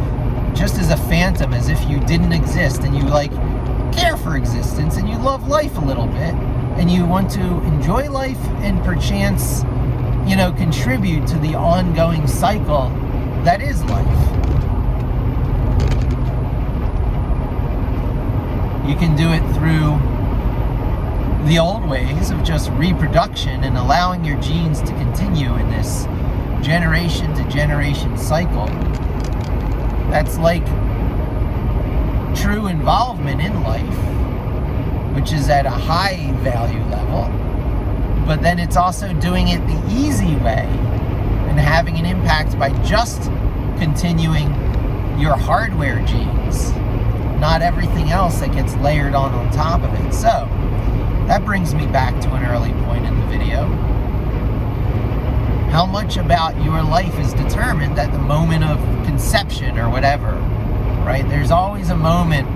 just as a phantom, as if you didn't exist, and you like care for existence, and you love life a little bit, and you want to enjoy life and perchance, contribute to the ongoing cycle that is life. You can do it through the old ways of just reproduction and allowing your genes to continue in this generation to generation cycle. That's like true involvement in life, which is at a high value level, but then it's also doing it the easy way and having an impact by just continuing your hardware genes, not everything else that gets layered on top of it. So that brings me back to an early point in the video. How much about your life is determined at the moment of conception or whatever, right? There's always a moment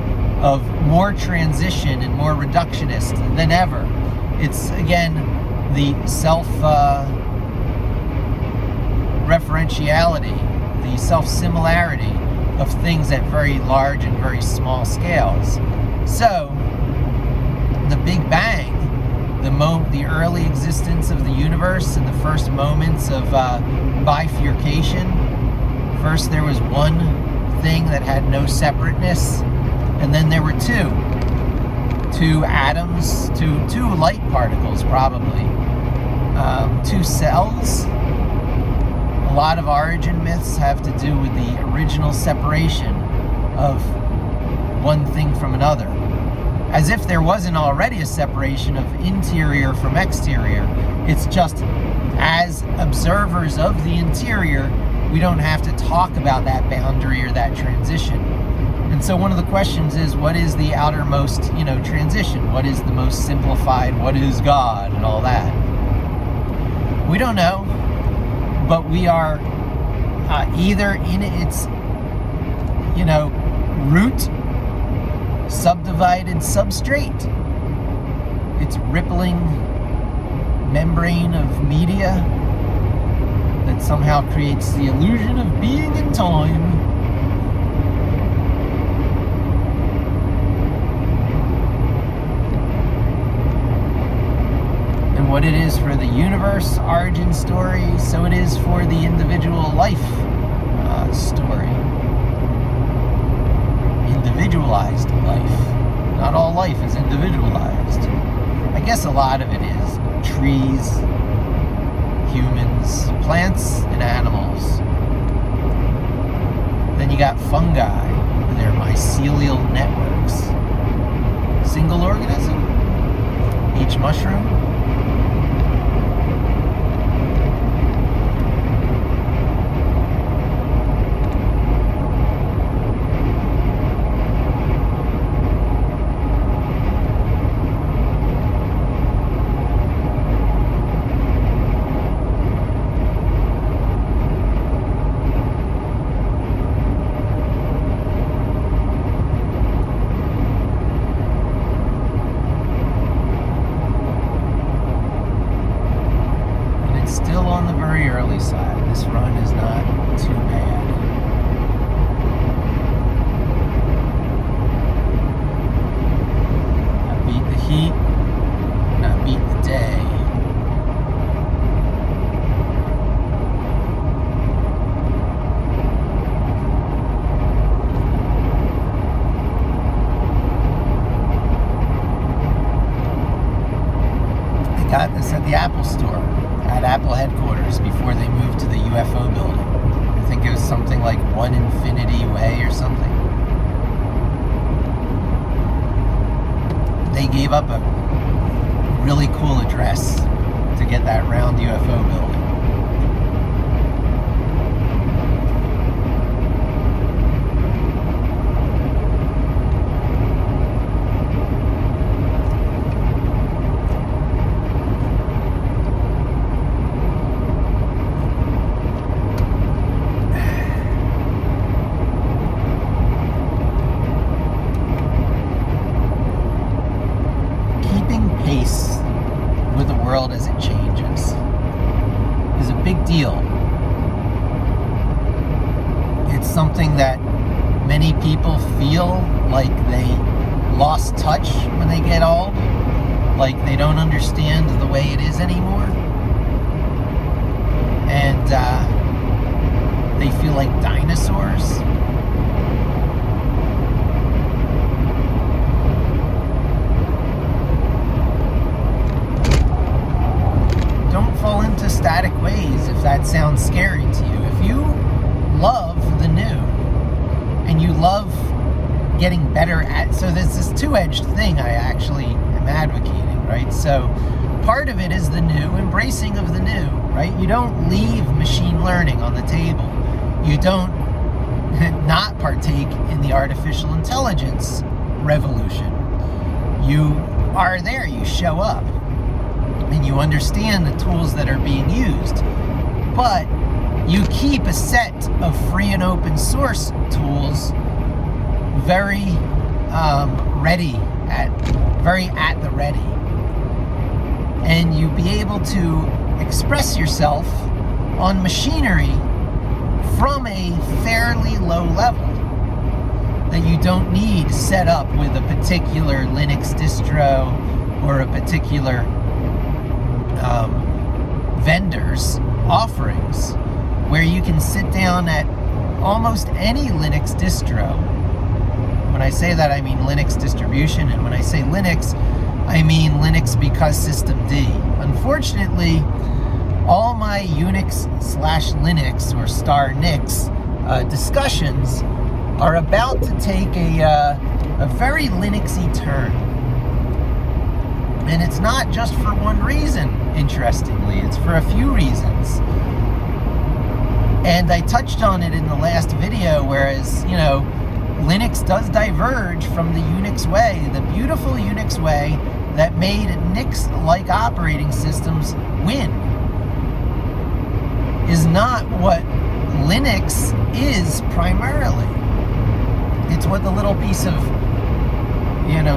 of more transition and more reductionist than ever. It's, again, the self-referentiality, the self-similarity of things at very large and very small scales. So, the Big Bang, the early existence of the universe and the first moments of bifurcation. First there was one thing that had no separateness, and then there were two atoms, two light particles probably, two cells. A lot of origin myths have to do with the original separation of one thing from another. As if there wasn't already a separation of interior from exterior. It's just, as observers of the interior, we don't have to talk about that boundary or that transition. And so one of the questions is, what is the outermost, transition? What is the most simplified? What is God and all that? We don't know, but we are either in its, root, subdivided substrate, its rippling membrane of media that somehow creates the illusion of being in time. And what it is for the universe origin story, so it is for the individual life story. Individualized life. Not all life is individualized. I guess a lot of it is trees, humans, plants, and animals. Then you got fungi with their mycelial networks. Single organism? Each mushroom? This run is not too bad. I beat the heat, and I beat the day. I got this at the Apple store, at Apple headquarters, before they moved to the UFO building. I think it was something like One Infinity Way or something. They gave up a really cool address to get that round UFO building. With the world as it changes is a big deal. It's something that many people feel like they lost touch when they get old, like they don't understand the way it is anymore, and they feel like dinosaurs. Don't fall into static ways if that sounds scary to you. If you love the new and you love getting better at, so there's this two-edged thing I actually am advocating, right? So part of it is the new, embracing of the new, right? You don't leave machine learning on the table. You don't not partake in the artificial intelligence revolution. You are there, you show up, and you understand the tools that are being used. But you keep a set of free and open source tools very at the ready. And you be able to express yourself on machinery from a fairly low level that you don't need set up with a particular Linux distro or a particular vendor's offerings, where you can sit down at almost any Linux distro. When I say that, I mean Linux distribution, and when I say Linux, I mean Linux because systemd. Unfortunately, all my Unix/Linux or *Nix discussions are about to take a very Linuxy turn. And it's not just for one reason, interestingly. It's for a few reasons. And I touched on it in the last video, whereas, Linux does diverge from the Unix way, the beautiful Unix way that made Nix-like operating systems win, is not what Linux is primarily. It's what the little piece of,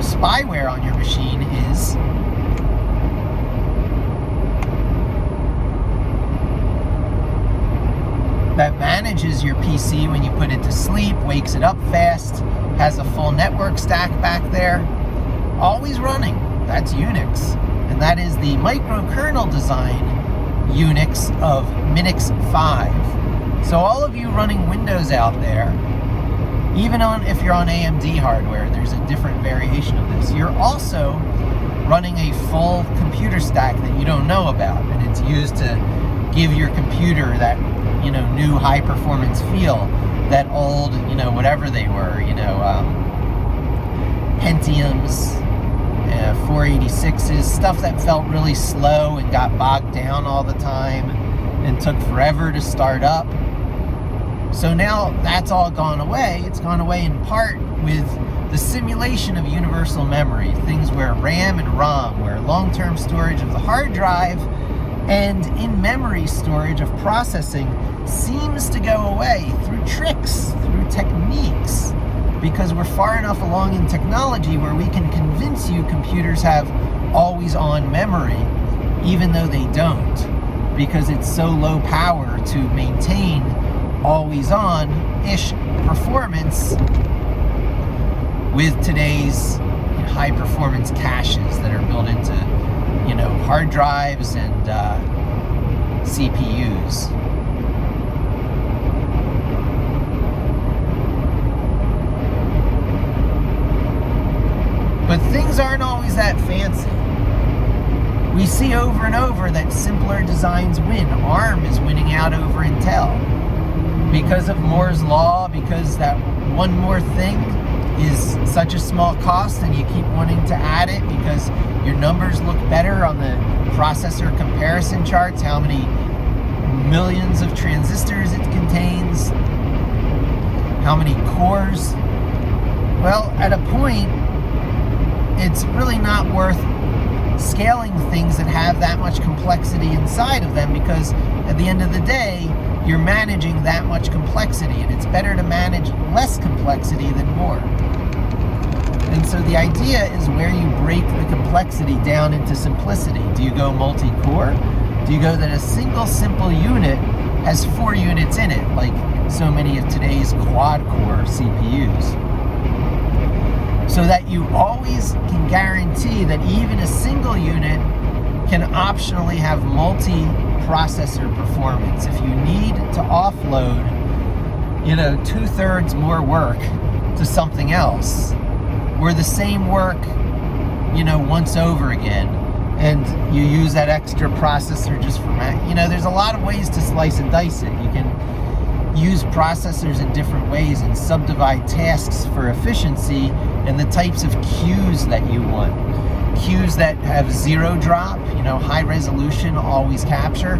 spyware on your machine is. That manages your PC when you put it to sleep, wakes it up fast, has a full network stack back there, always running. That's Unix. And that is the microkernel design Unix of Minix 5. So all of you running Windows out there, even if you're on AMD hardware, there's a different variation of this. You're also running a full computer stack that you don't know about, and it's used to give your computer that new high performance feel, that old, whatever they were, Pentiums, 486s, stuff that felt really slow and got bogged down all the time and took forever to start up. So now that's all gone away. It's gone away in part with the simulation of universal memory, things where RAM and ROM, where long-term storage of the hard drive and in-memory storage of processing seems to go away through tricks, through techniques, because we're far enough along in technology where we can convince you computers have always-on memory, even though they don't, because it's so low power to maintain always-on-ish performance with today's high-performance caches that are built into hard drives and CPUs. But things aren't always that fancy. We see over and over that simpler designs win. ARM is winning out over Intel because of Moore's Law, because that one more thing is such a small cost and you keep wanting to add it because your numbers look better on the processor comparison charts, how many millions of transistors it contains, how many cores. Well, at a point, it's really not worth scaling things that have that much complexity inside of them, because at the end of the day, you're managing that much complexity, and it's better to manage less complexity than more. And so the idea is where you break the complexity down into simplicity. Do you go multi-core? Do you go that a single simple unit has 4 units in it, like so many of today's quad-core CPUs. So that you always can guarantee that even a single unit can optionally have multi-processor performance. If you need to offload, 2/3 more work to something else, or the same work, once over again, and you use that extra processor just for there's a lot of ways to slice and dice it. You can use processors in different ways and subdivide tasks for efficiency and the types of queues that you want. Queues that have zero drop, high resolution, always capture,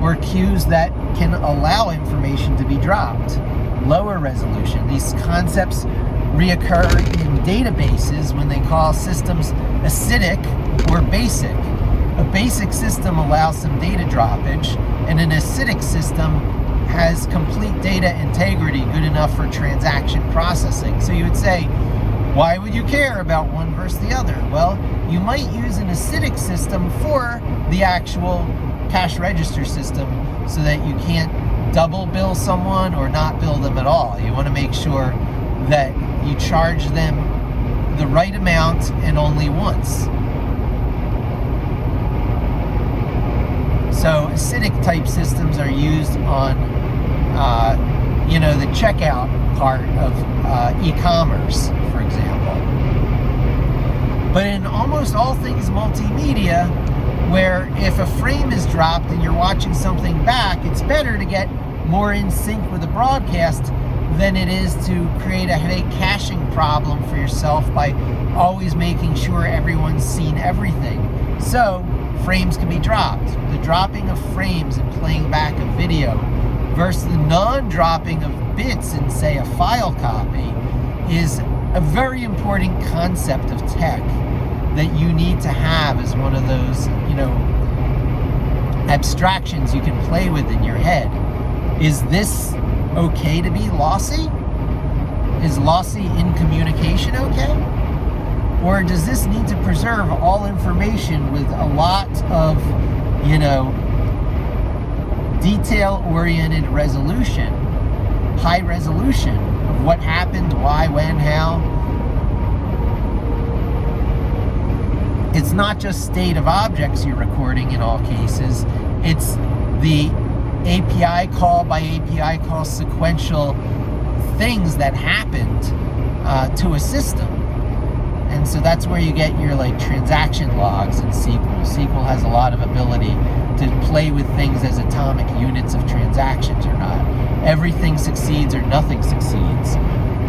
or queues that can allow information to be dropped, lower resolution. These concepts reoccur in databases when they call systems acidic or basic. A basic system allows some data droppage, and an acidic system has complete data integrity, good enough for transaction processing. So you would say, why would you care about one versus the other? Well, you might use an acidic system for the actual cash register system so that you can't double bill someone or not bill them at all. You want to make sure that you charge them the right amount and only once. So acidic type systems are used on the checkout part of e-commerce, for example. But in almost all things multimedia, where if a frame is dropped and you're watching something back, it's better to get more in sync with the broadcast than it is to create a headache caching problem for yourself by always making sure everyone's seen everything. So frames can be dropped. The dropping of frames and playing back a video versus the non-dropping of bits in, say, a file copy is a very important concept of tech that you need to have as one of those, abstractions you can play with in your head. Is this okay to be lossy? Is lossy in communication okay? Or does this need to preserve all information with a lot of, detail-oriented resolution, high resolution of what happened, why, when, how? It's not just state of objects you're recording in all cases. It's the API call by API call sequential things that happened to a system. And so that's where you get your transaction logs in SQL. SQL has a lot of ability to play with things as atomic units of transactions or not. Everything succeeds or nothing succeeds.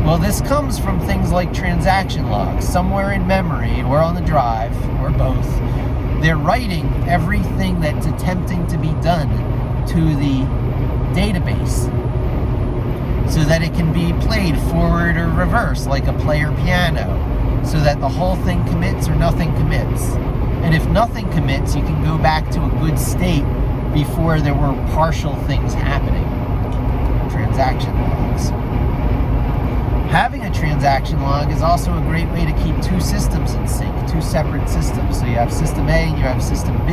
Well, this comes from things like transaction logs, somewhere in memory or on the drive or both. They're writing everything that's attempting to be done to the database so that it can be played forward or reverse like a player piano, so that the whole thing commits or nothing commits. And if nothing commits, you can go back to a good state before there were partial things happening. Transaction logs. Having a transaction log is also a great way to keep two systems in sync, two separate systems. So you have system A and you have system B.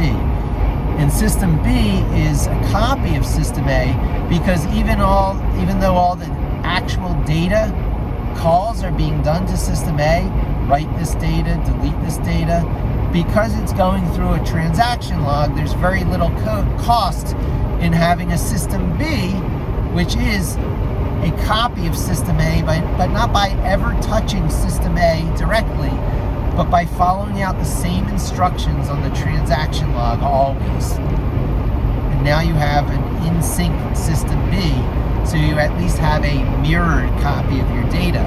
And system B is a copy of system A because even though all the actual data calls are being done to system A, write this data, delete this data, because it's going through a transaction log, there's very little cost in having a system B, which is a copy of system A, but not by ever touching system A directly, but by following out the same instructions on the transaction log always. And now you have an in-sync system B, so you at least have a mirrored copy of your data.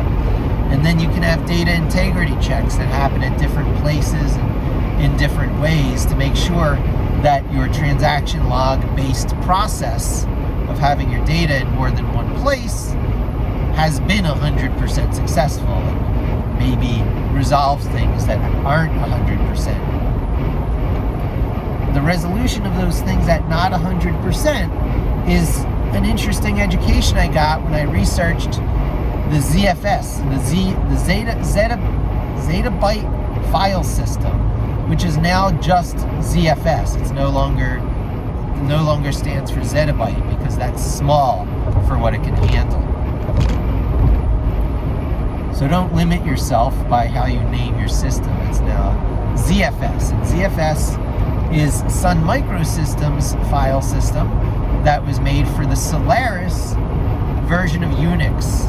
And then you can have data integrity checks that happen at different places and in different ways to make sure that your transaction log-based process of having your data in more than one place has been 100% successful and maybe resolves things that aren't 100%. The resolution of those things at not 100% is an interesting education I got when I researched the ZFS, the zettabyte file system, which is now just ZFS. It's no longer no longer stands for zettabyte because that's small for what it can handle. So don't limit yourself by how you name your system. It's now ZFS. And ZFS is Sun Microsystems file system that was made for the Solaris version of Unix,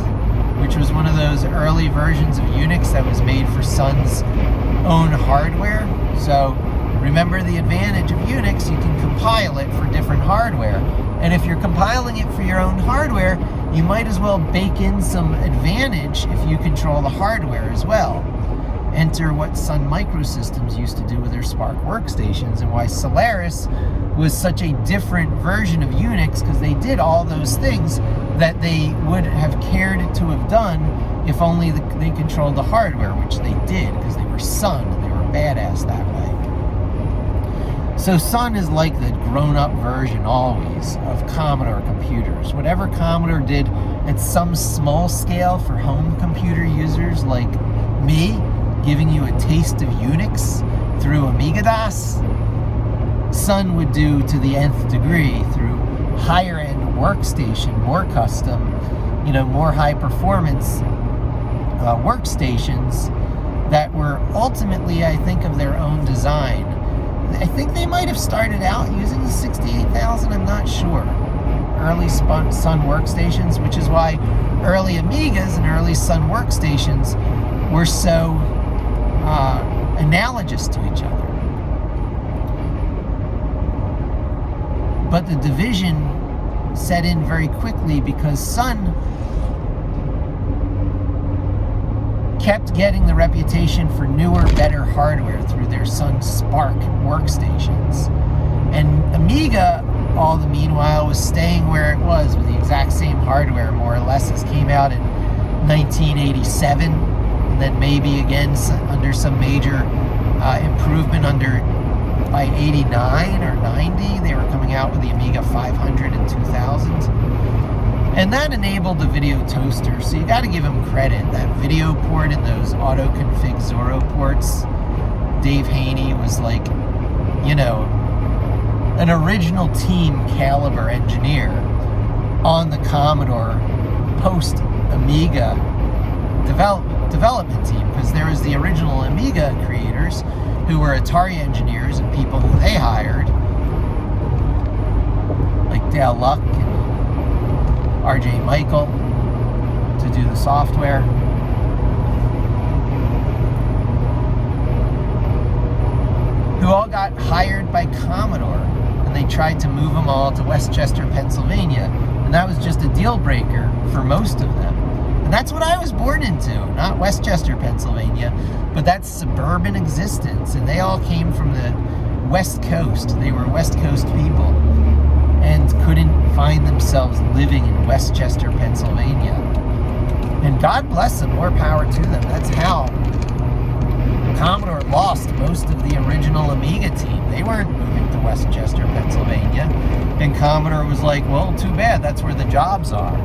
which was one of those early versions of Unix that was made for Sun's own hardware. So remember the advantage of Unix, you can compile it for different hardware. And if you're compiling it for your own hardware, you might as well bake in some advantage if you control the hardware as well. Enter what Sun Microsystems used to do with their SPARC workstations and why Solaris was such a different version of Unix, because they did all those things that they would have cared to have done if only they controlled the hardware, which they did because they were Sun and they were badass that way. So Sun is like the grown-up version always of Commodore computers. Whatever Commodore did at some small scale for home computer users like me, giving you a taste of Unix through Amiga-DOS, Sun would do to the nth degree through higher-end workstation, more custom, more high-performance workstations that were ultimately, I think, of their own design. I think they might have started out using the 68,000, I'm not sure. Early Sun workstations, which is why early Amigas and early Sun workstations were so analogous to each other. But the division set in very quickly because Sun kept getting the reputation for newer, better hardware through their Sun SPARC workstations. And Amiga, all the meanwhile, was staying where it was with the exact same hardware, more or less, as came out in 1987, and then maybe again under some major improvement by 89 or 90, they were coming out with the Amiga 500 in 2000. And that enabled the video toaster, so you got to give them credit. That video port and those auto-config Zorro ports, Dave Haney was like, an original team caliber engineer on the Commodore post-Amiga development team, because there was the original Amiga creators who were Atari engineers and people who they hired, like Dale Luck and R.J. Michael, to do the software. Who all got hired by Commodore, and they tried to move them all to Westchester, Pennsylvania, and that was just a deal breaker for most of them. And that's what I was born into, not Westchester, Pennsylvania, but that's suburban existence. And they all came from the West Coast. They were West Coast people and couldn't find themselves living in Westchester, Pennsylvania. And God bless them, more power to them. That's how Commodore lost most of the original Amiga team. They weren't moving to Westchester, Pennsylvania. And Commodore was like, well, too bad, that's where the jobs are.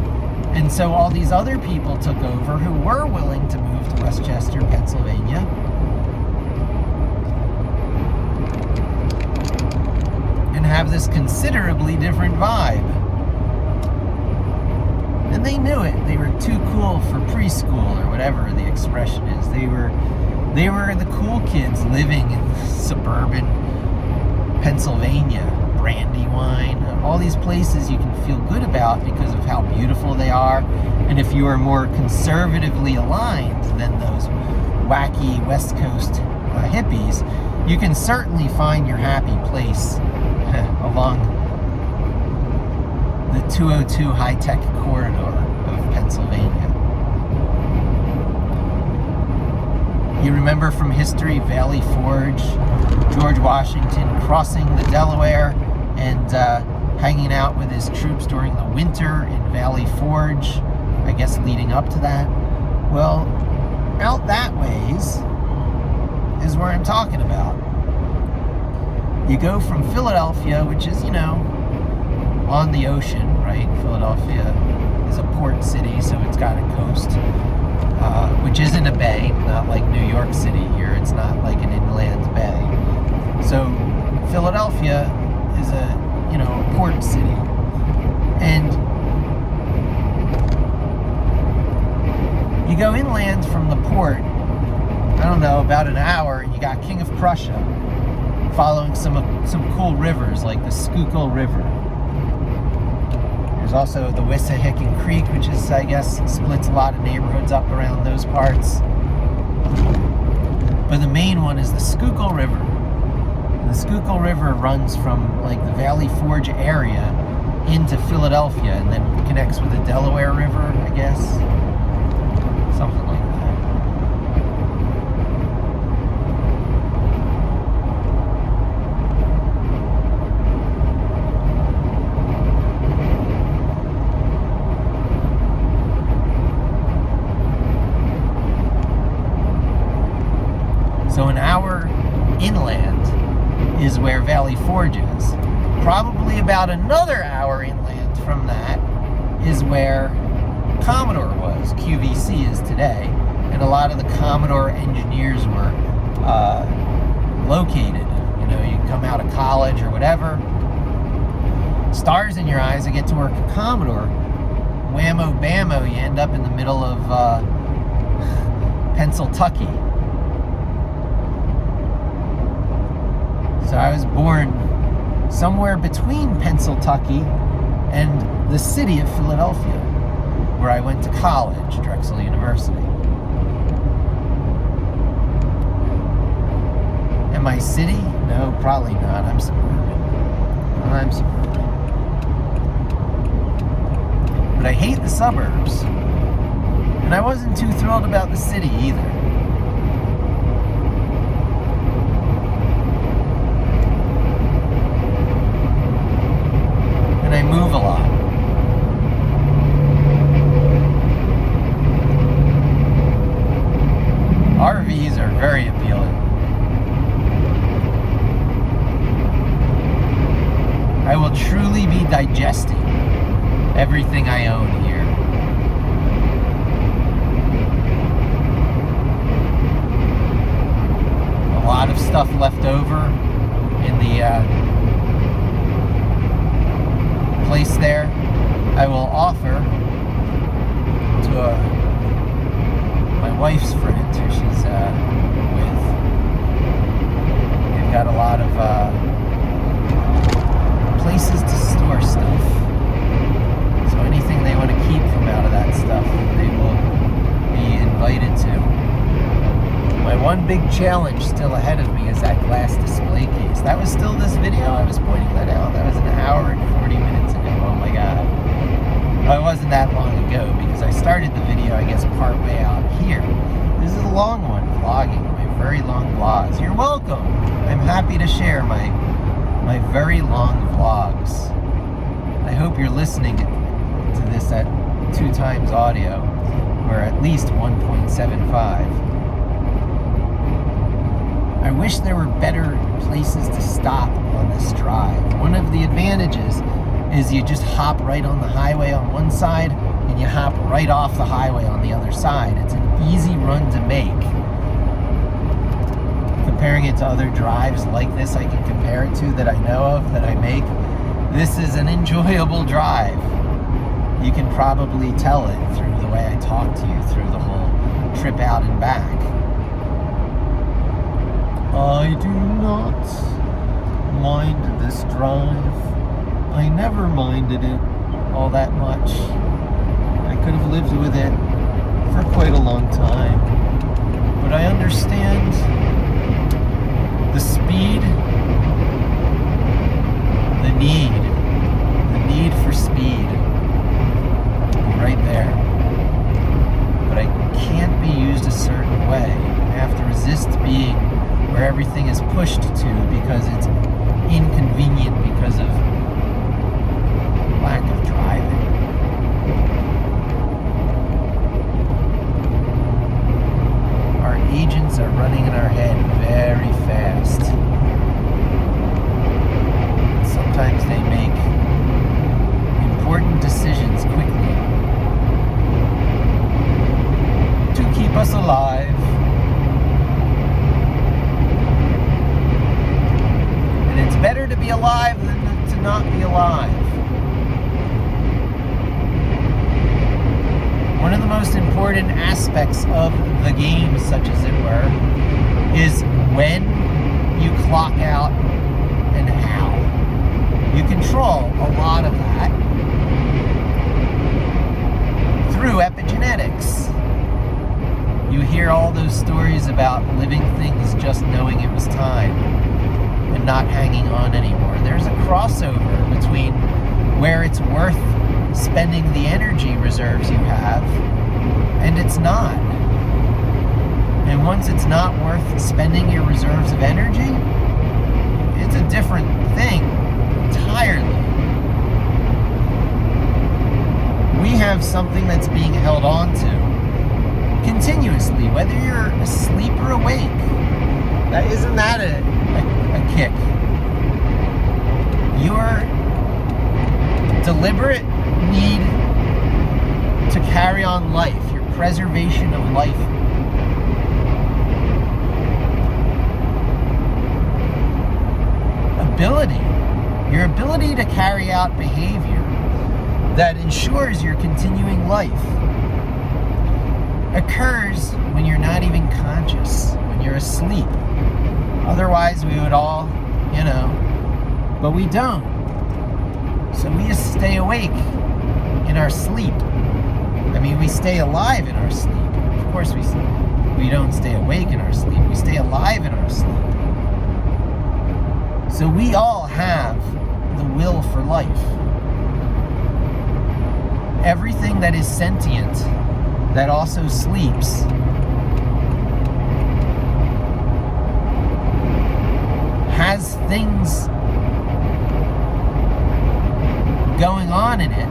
And so all these other people took over who were willing to move to Westchester, Pennsylvania. And have this considerably different vibe. And they knew it. They were too cool for preschool, or whatever the expression is. They were the cool kids living in suburban Pennsylvania. Brandywine, all these places you can feel good about because of how beautiful they are. And if you are more conservatively aligned than those wacky West Coast hippies, you can certainly find your happy place along the 202 high-tech corridor of Pennsylvania. You remember from history Valley Forge, George Washington crossing the Delaware and hanging out with his troops during the winter in Valley Forge, I guess leading up to that. Well, out that ways is where I'm talking about. You go from Philadelphia, which is, on the ocean, right? Philadelphia is a port city, so it's got a coast, which isn't a bay, not like New York City here. It's not like an inland bay. So Philadelphia is a a port city. And you go inland from the port, I don't know, about an hour, and you got King of Prussia, following some cool rivers like the Schuylkill River. There's also the Wissahickon Creek, which is, I guess, splits a lot of neighborhoods up around those parts. But the main one is the Schuylkill River. And the Schuylkill River runs from like the Valley Forge area into Philadelphia and then connects with the Delaware River, I guess. Something like that. So an hour inland is where Valley Forge is. Probably about another hour inland from that is where Commodore was, QVC is today, and a lot of the Commodore engineers were located. You come out of college or whatever, stars in your eyes, I get to work at Commodore, whammo bammo, you end up in the middle of Pennsylvania. So I was born somewhere between Pennsylvania and the city of Philadelphia, where I went to college, Drexel University. Am I city? No, probably not. I'm suburban. But I hate the suburbs. And I wasn't too thrilled about the city either. And I move a lot. RVs are very appealing. I will truly be digesting everything I own here. A lot of stuff left over in the place there. I will offer to my wife's friend who she's with. They've got a lot of places to store stuff. So anything they want to keep from out of that stuff, they will be invited to. My one big challenge still ahead of me is that glass display case. That was still this video. I was pointing that out. That was an hour and 40 minutes ago. Oh my God. Well, it wasn't that long ago because I started the video, I guess, partway out here. This is a long one, vlogging, my very long vlogs. You're welcome. I'm happy to share my very long vlogs. I hope you're listening to this at 2 times audio, or at least 1.75. I wish there were better places to stop on this drive. One of the advantages is you just hop right on the highway on one side and you hop right off the highway on the other side. It's an easy run to make. Comparing it to other drives like this I can compare it to that I know of, that I make, this is an enjoyable drive. You can probably tell it through the way I talk to you through the whole trip out and back. I do not mind this drive. I never minded it all that much. I could have lived with it for quite a long time. But I understand the speed, the need for speed, right there. But I can't be used a certain way. I have to resist being where everything is pushed to because it's inconvenient because of lack of driving. Our agents are running in our head very fast. Sometimes they make important decisions quickly to keep us alive. And it's better to be alive than to not be alive. alive. One of the most important aspects of the game, such as it were, is when you clock out and how. You control a lot of that through epigenetics. You hear all those stories about living things just knowing it was time and not hanging on anymore. There's a crossover between where it's worth spending the energy reserves you have and it's not. And once it's not worth spending your reserves of energy, it's a different thing entirely. We have something that's being held on to continuously, whether you're asleep or awake. Isn't that a kick? Your deliberate need to carry on life, your preservation of life, your ability to carry out behavior that ensures your continuing life occurs when you're not even conscious, when you're asleep. Otherwise, we would all, but we don't. So we just stay awake in our sleep. We stay alive in our sleep. Of course, we don't stay awake in our sleep. We stay alive in our sleep. So we all have the will for life. Everything that is sentient, that also sleeps, has things going on in it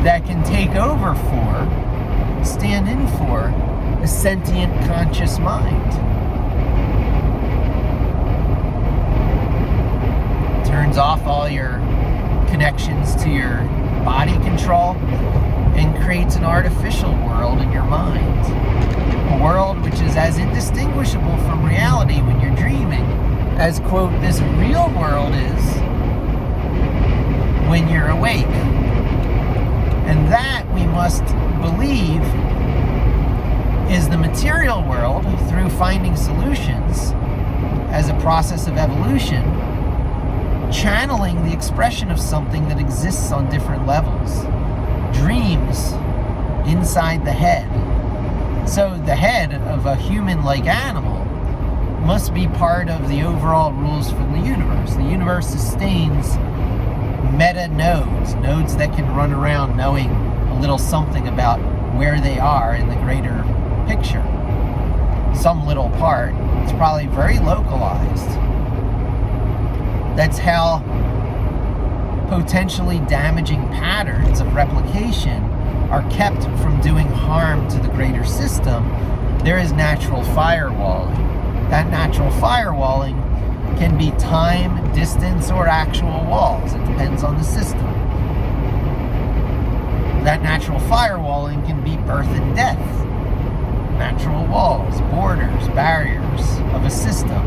that can take over for, stand in for, a sentient conscious mind. Turns off all your connections to your body control and creates an artificial world in your mind. A world which is as indistinguishable from reality when you're dreaming as, quote, this real world is when you're awake. And that, we must believe, is the material world through finding solutions as a process of evolution, channeling the expression of something that exists on different levels. Dreams inside the head. So the head of a human-like animal must be part of the overall rules from the universe. The universe sustains meta nodes that can run around knowing a little something about where they are in the greater picture. Some little part. It's probably very localized. That's how potentially damaging patterns of replication are kept from doing harm to the greater system. There is natural firewalling. That natural firewalling can be time, distance, or actual walls. It depends on the system. That natural firewalling can be birth and death. Natural walls, borders, barriers of a system.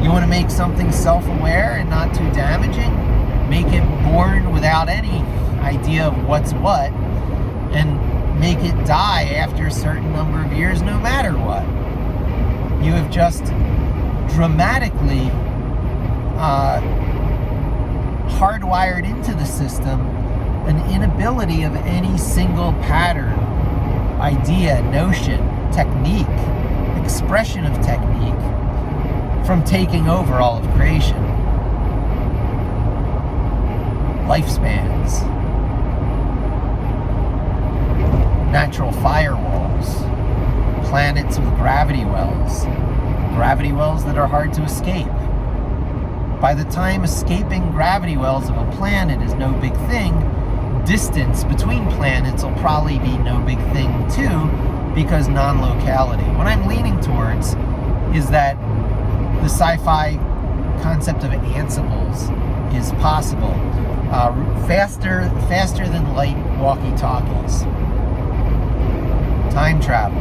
You want to make something self-aware and not too damaging? Make it born without any idea of what's what, and make it die after a certain number of years no matter what. You have just dramatically hardwired into the system an inability of any single pattern, idea, notion, technique, expression of technique from taking over all of creation. Lifespans, natural firewalls, planets with gravity wells that are hard to escape. By the time escaping gravity wells of a planet is no big thing, distance between planets will probably be no big thing too, because non-locality. What I'm leaning towards is that the sci-fi concept of ansibles is possible. Faster than light walkie-talkies. Time travel.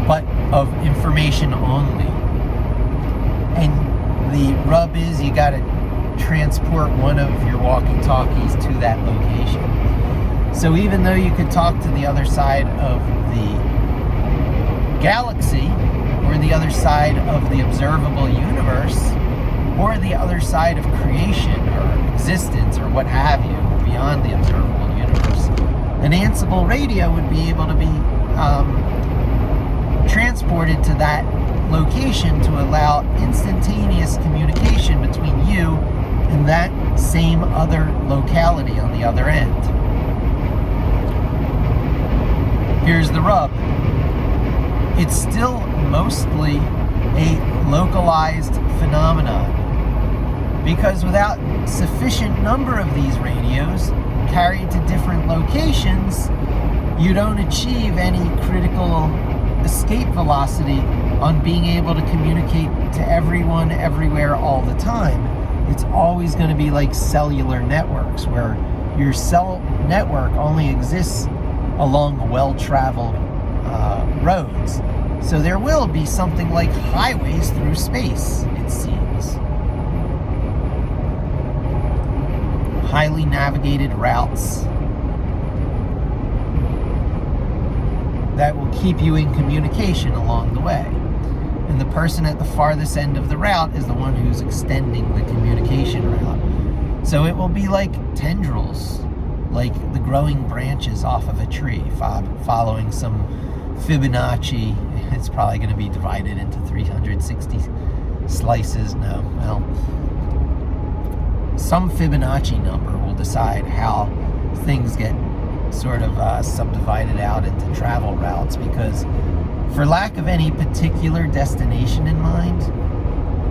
But of information only. And the rub is you got to transport one of your walkie-talkies to that location. So even though you could talk to the other side of the galaxy, or the other side of the observable universe, or the other side of creation or existence or what have you, beyond the observable universe, an Ansible radio would be able to be transported to that location to allow instantaneous communication between you and that same other locality on the other end. Here's the rub. It's still mostly a localized phenomenon, because without sufficient number of these radios carried to different locations, you don't achieve any critical escape velocity on being able to communicate to everyone, everywhere, all the time. It's always going to be like cellular networks, where your cell network only exists along well-traveled roads. So there will be something like highways through space, it seems. Highly navigated routes that will keep you in communication along the way. And the person at the farthest end of the route is the one who's extending the communication route. So it will be like tendrils, like the growing branches off of a tree, following some Fibonacci. It's probably going to be divided into 360 slices. No, well, some Fibonacci number will decide how things get sort of subdivided out into travel routes, because for lack of any particular destination in mind,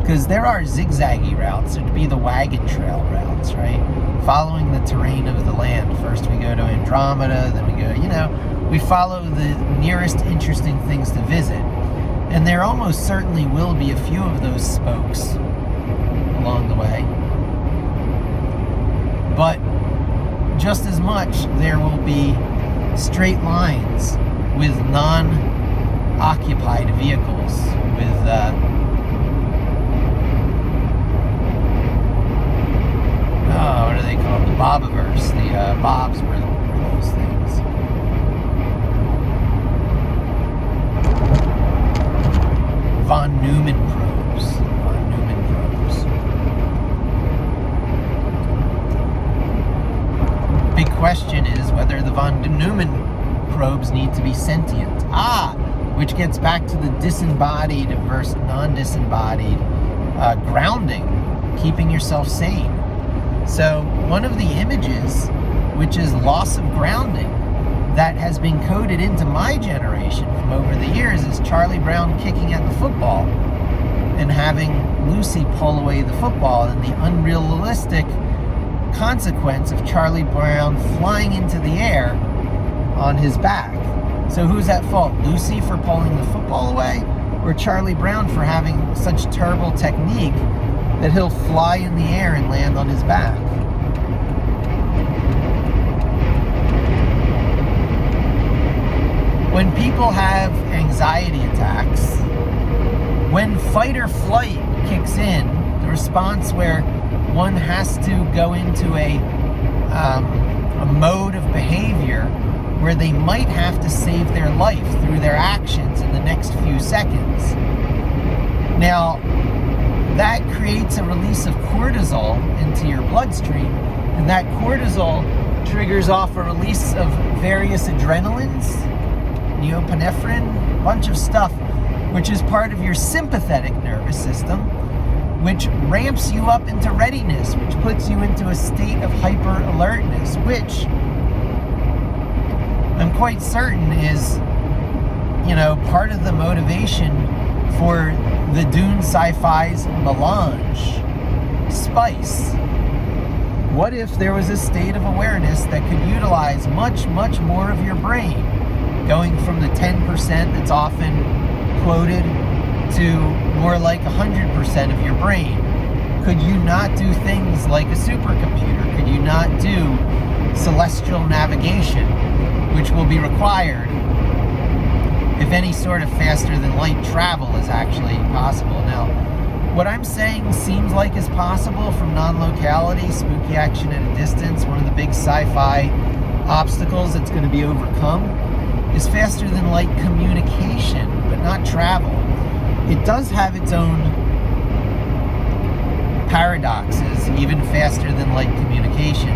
because there are zigzaggy routes, there'd be the wagon trail routes, right? Following the terrain of the land. First we go to Andromeda, then we go, we follow the nearest interesting things to visit. And there almost certainly will be a few of those spokes along the way. But just as much, there will be straight lines with non-occupied vehicles, with what are they called? The Bobiverse. The Bobs were those things. Von Neumann probes. Big question is whether the von Neumann probes need to be sentient. Which gets back to the disembodied versus non-disembodied grounding, keeping yourself sane. So one of the images, which is loss of grounding, that has been coded into my generation from over the years, is Charlie Brown kicking at the football and having Lucy pull away the football, and the unrealistic consequence of Charlie Brown flying into the air on his back. So who's at fault? Lucy for pulling the football away, or Charlie Brown for having such terrible technique that he'll fly in the air and land on his back? When people have anxiety attacks, when fight or flight kicks in, the response where one has to go into a mode of behavior where they might have to save their life through their actions in the next few seconds. Now, that creates a release of cortisol into your bloodstream, and that cortisol triggers off a release of various adrenalines, neopinephrine, a bunch of stuff, which is part of your sympathetic nervous system, which ramps you up into readiness, which puts you into a state of hyper alertness, which I'm quite certain is, part of the motivation for the Dune sci-fi's melange, spice. What if there was a state of awareness that could utilize much, much more of your brain, going from the 10% that's often quoted to more like 100% of your brain? Could you not do things like a supercomputer? Could you not do celestial navigation, which will be required if any sort of faster than light travel is actually possible? Now, What I'm saying seems like is possible from non-locality, spooky action at a distance. One of the big sci-fi obstacles that's going to be overcome is faster than light communication, but not travel. It does have its own paradoxes, even faster than light communication,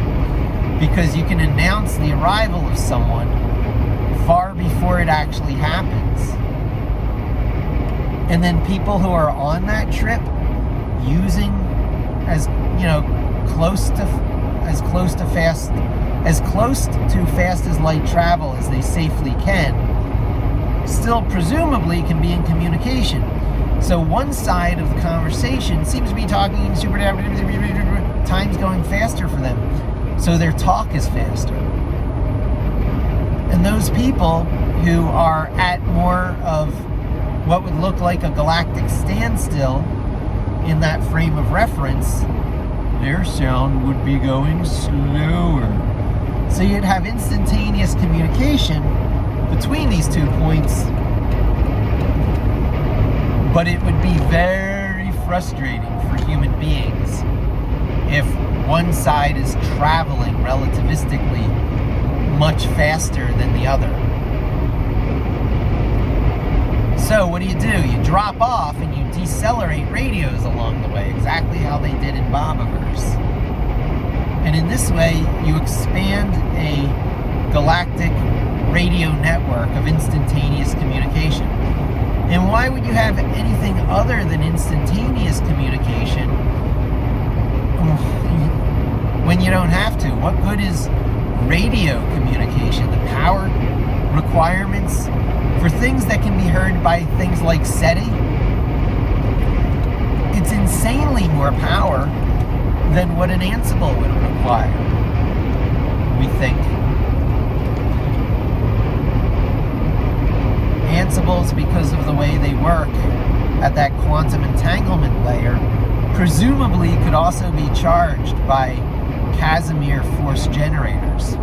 because you can announce the arrival of someone far before it actually happens. And then people who are on that trip using as close to fast as light travel as they safely can, still presumably can be in communication. So one side of the conversation seems to be talking super, time's going faster for them, so their talk is faster. And those people who are at more of what would look like a galactic standstill in that frame of reference, their sound would be going slower. So you'd have instantaneous communication between these 2 points, but it would be very frustrating for human beings if one side is traveling relativistically much faster than the other. So what do? You drop off and you decelerate radios along the way, exactly how they did in Bobiverse. And in this way, you expand a galactic radio network of instantaneous communication. And why would you have anything other than instantaneous communication when you don't have to? What good is radio communication? The power requirements for things that can be heard by things like SETI, it's insanely more power than what an Ansible would require, we think. Ansibles, because of the way they work at that quantum entanglement layer, presumably could also be charged by Casimir force generators.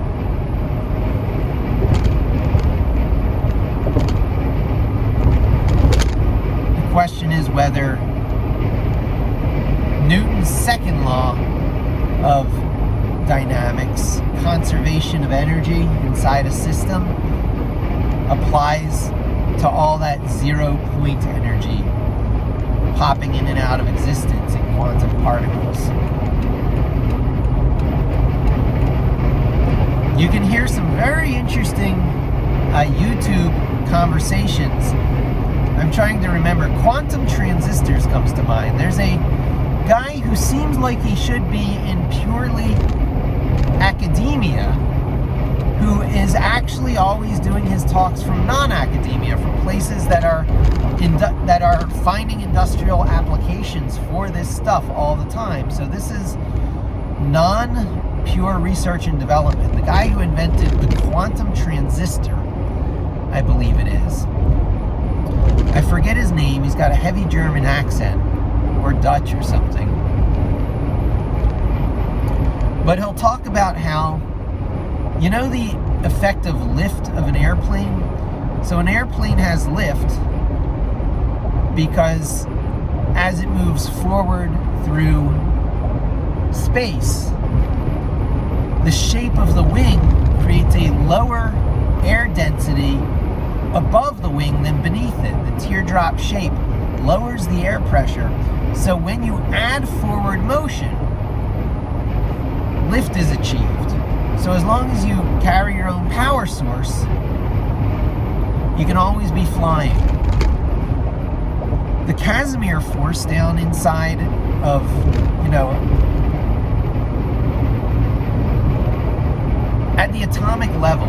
The question is whether Newton's second law of dynamics, conservation of energy inside a system, applies to all that 0-point energy popping in and out of existence in quantum particles. You can hear some very interesting YouTube conversations. I'm trying to remember. Quantum Transistors comes to mind. There's a guy who seems like he should be in purely academia, who is actually always doing his talks from non-academia, from places that are finding industrial applications for this stuff all the time. So this is non-pure research and development. The guy who invented the quantum transistor, I believe it is. I forget his name. He's got a heavy German accent, or Dutch or something. But he'll talk about how, you know, the effect of lift of an airplane? So an airplane has lift because as it moves forward through space, the shape of the wing creates a lower air density above the wing than beneath it. The teardrop shape lowers the air pressure. So when you add forward motion, lift is achieved. So as long as you carry your own power source, you can always be flying. The Casimir force down inside of, at the atomic level,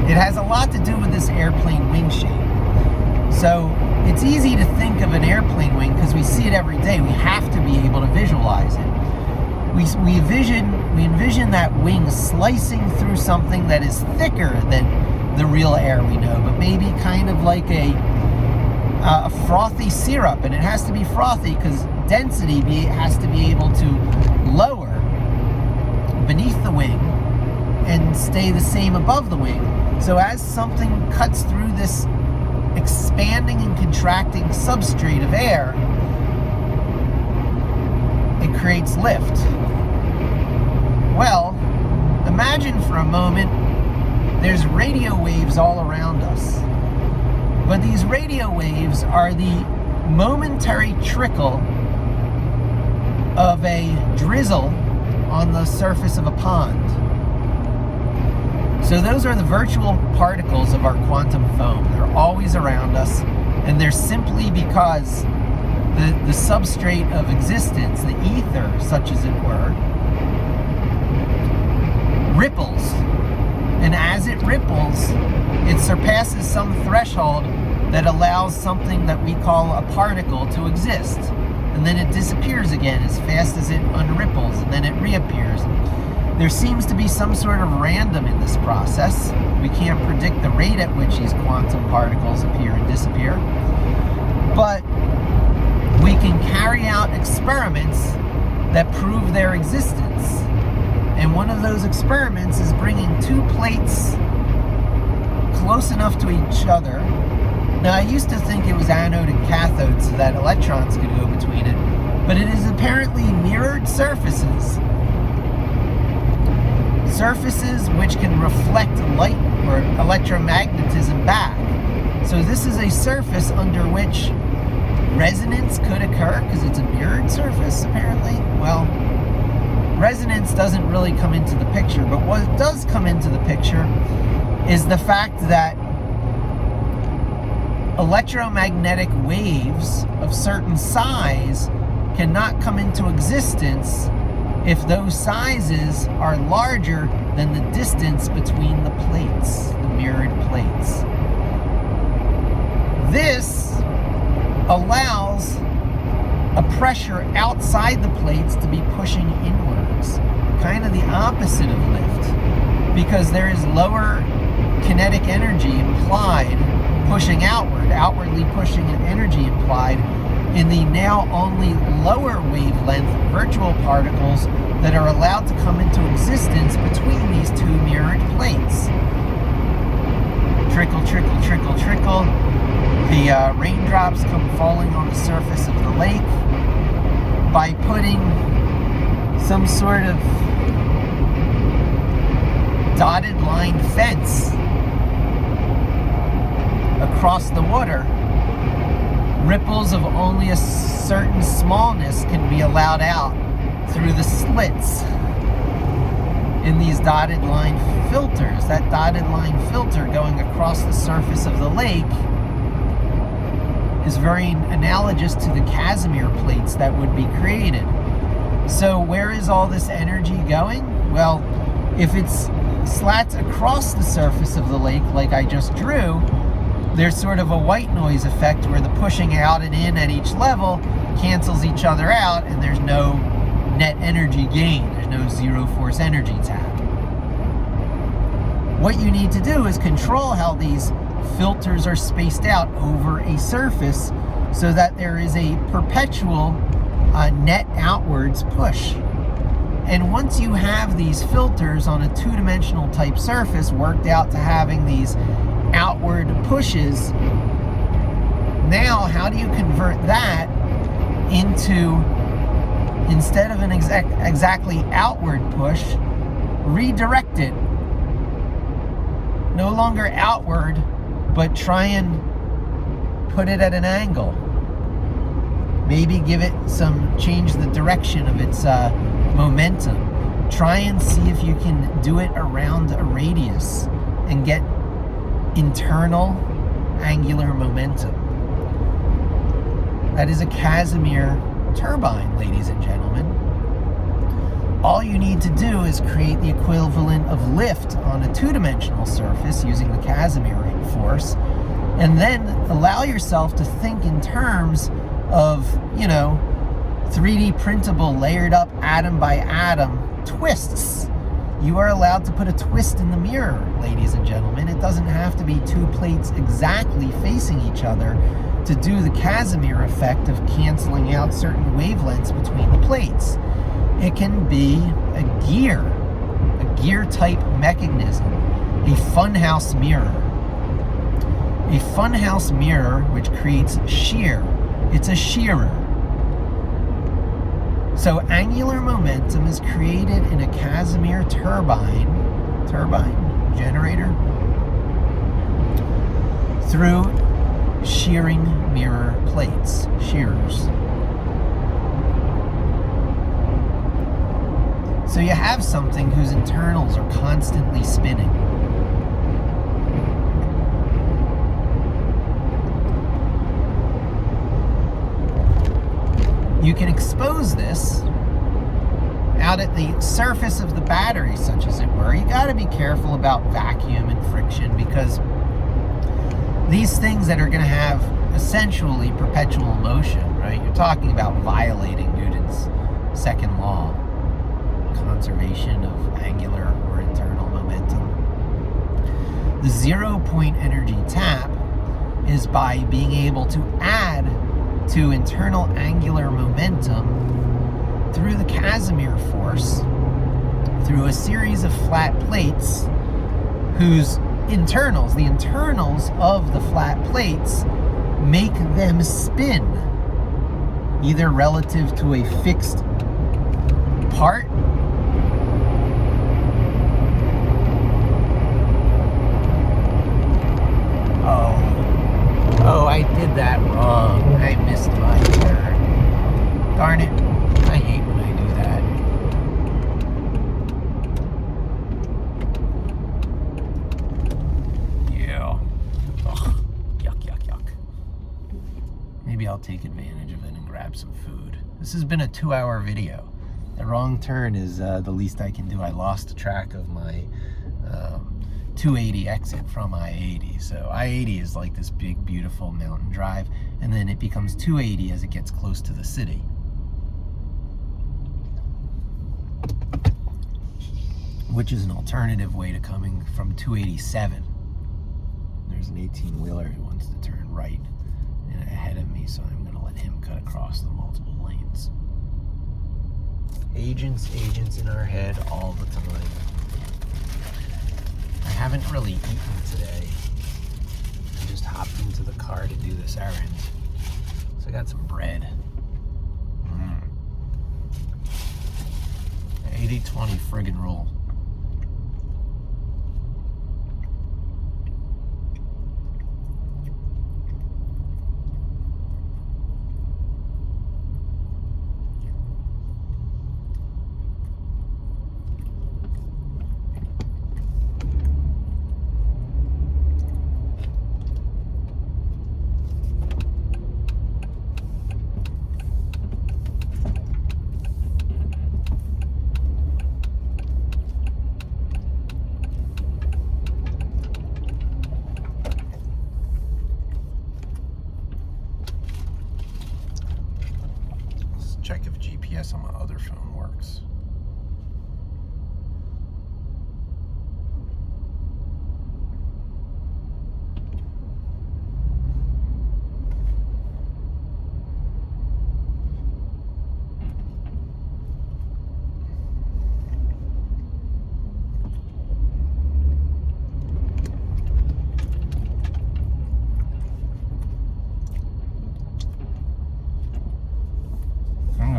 it has a lot to do with this airplane wing shape. So it's easy to think of an airplane wing because we see it every day. We have to be able to visualize it. We envision that wing slicing through something that is thicker than the real air we know, but maybe kind of like a frothy syrup, and it has to be frothy because density has to be able to lower beneath the wing and stay the same above the wing. So as something cuts through this expanding and contracting substrate of air, it creates lift. Well, imagine for a moment there's radio waves all around us. But these radio waves are the momentary trickle of a drizzle on the surface of a pond. So those are the virtual particles of our quantum foam. They're always around us, and they're simply because the substrate of existence, the ether, such as it were, ripples. And as it ripples, it surpasses some threshold that allows something that we call a particle to exist. And then it disappears again as fast as it unripples, and then it reappears. There seems to be some sort of random in this process. We can't predict the rate at which these quantum particles appear and disappear. But we can carry out experiments that prove their existence. And one of those experiments is bringing two plates close enough to each other. Now, I used to think it was anode and cathode so that electrons could go between it, but it is apparently mirrored surfaces. Surfaces which can reflect light or electromagnetism back. So this is a surface under which resonance could occur because it's a mirrored surface, apparently. Well, resonance doesn't really come into the picture, but what does come into the picture is the fact that electromagnetic waves of certain size cannot come into existence if those sizes are larger than the distance between the plates, the mirrored plates. This allows a pressure outside the plates to be pushing inwards, kind of the opposite of lift, because there is lower kinetic energy implied pushing outwardly pushing an energy implied in the now only lower wavelength virtual particles that are allowed to come into existence between these two mirrored plates. Trickle, trickle, trickle, trickle. The raindrops come falling on the surface of the lake by putting some sort of dotted line fence across the water. Ripples of only a certain smallness can be allowed out through the slits in these dotted line filters. That dotted line filter going across the surface of the lake is very analogous to the Casimir plates that would be created. So where is all this energy going? Well, if it's slats across the surface of the lake like I just drew, there's sort of a white noise effect where the pushing out and in at each level cancels each other out, and there's no net energy gain. There's no zero force energy tap. What you need to do is control how these filters are spaced out over a surface so that there is a perpetual net outwards push. And once you have these filters on a two-dimensional type surface worked out to having these outward pushes, now how do you convert that into, instead of an exactly outward push, redirect it? No longer outward, but try and put it at an angle. Maybe give it change the direction of its momentum. Try and see if you can do it around a radius and get internal angular momentum. That is a Casimir turbine, ladies and gentlemen. All you need to do is create the equivalent of lift on a two-dimensional surface using the Casimir force, and then allow yourself to think in terms of, 3D printable, layered up atom by atom twists. You are allowed to put a twist in the mirror, ladies and gentlemen. It doesn't have to be two plates exactly facing each other to do the Casimir effect of canceling out certain wavelengths between the plates. It can be a gear a gear-type mechanism, a funhouse mirror. A funhouse mirror which creates shear. It's a shearer. So angular momentum is created in a Casimir turbine generator through shearing mirror plates, shearers. So you have something whose internals are constantly spinning. You can expose this out at the surface of the battery, such as it were. You got to be careful about vacuum and friction, because these things that are going to have essentially perpetual motion, right? You're talking about violating Newton's second law, conservation of angular or internal momentum. The 0-point energy tap is by being able to add to internal angular momentum through the Casimir force, through a series of flat plates whose internals, the internals of the flat plates, make them spin, either relative to a fixed part Oh, I did that wrong. I missed my turn. Darn it. I hate when I do that. Yeah. Ugh. Yuck, yuck, yuck. Maybe I'll take advantage of it and grab some food. This has been a 2-hour video. The wrong turn is the least I can do. I lost track of my 280 exit from I-80. So I-80 is like this big, beautiful mountain drive, and then it becomes 280 as it gets close to the city. Which is an alternative way to coming from 287. There's an 18-wheeler who wants to turn right and ahead of me, so I'm gonna let him cut across the multiple lanes. Agents in our head all the time. I haven't really eaten today. I just hopped into the car to do this errand. So I got some bread. 80-20 friggin' rule. Check if GPS on my other phone works.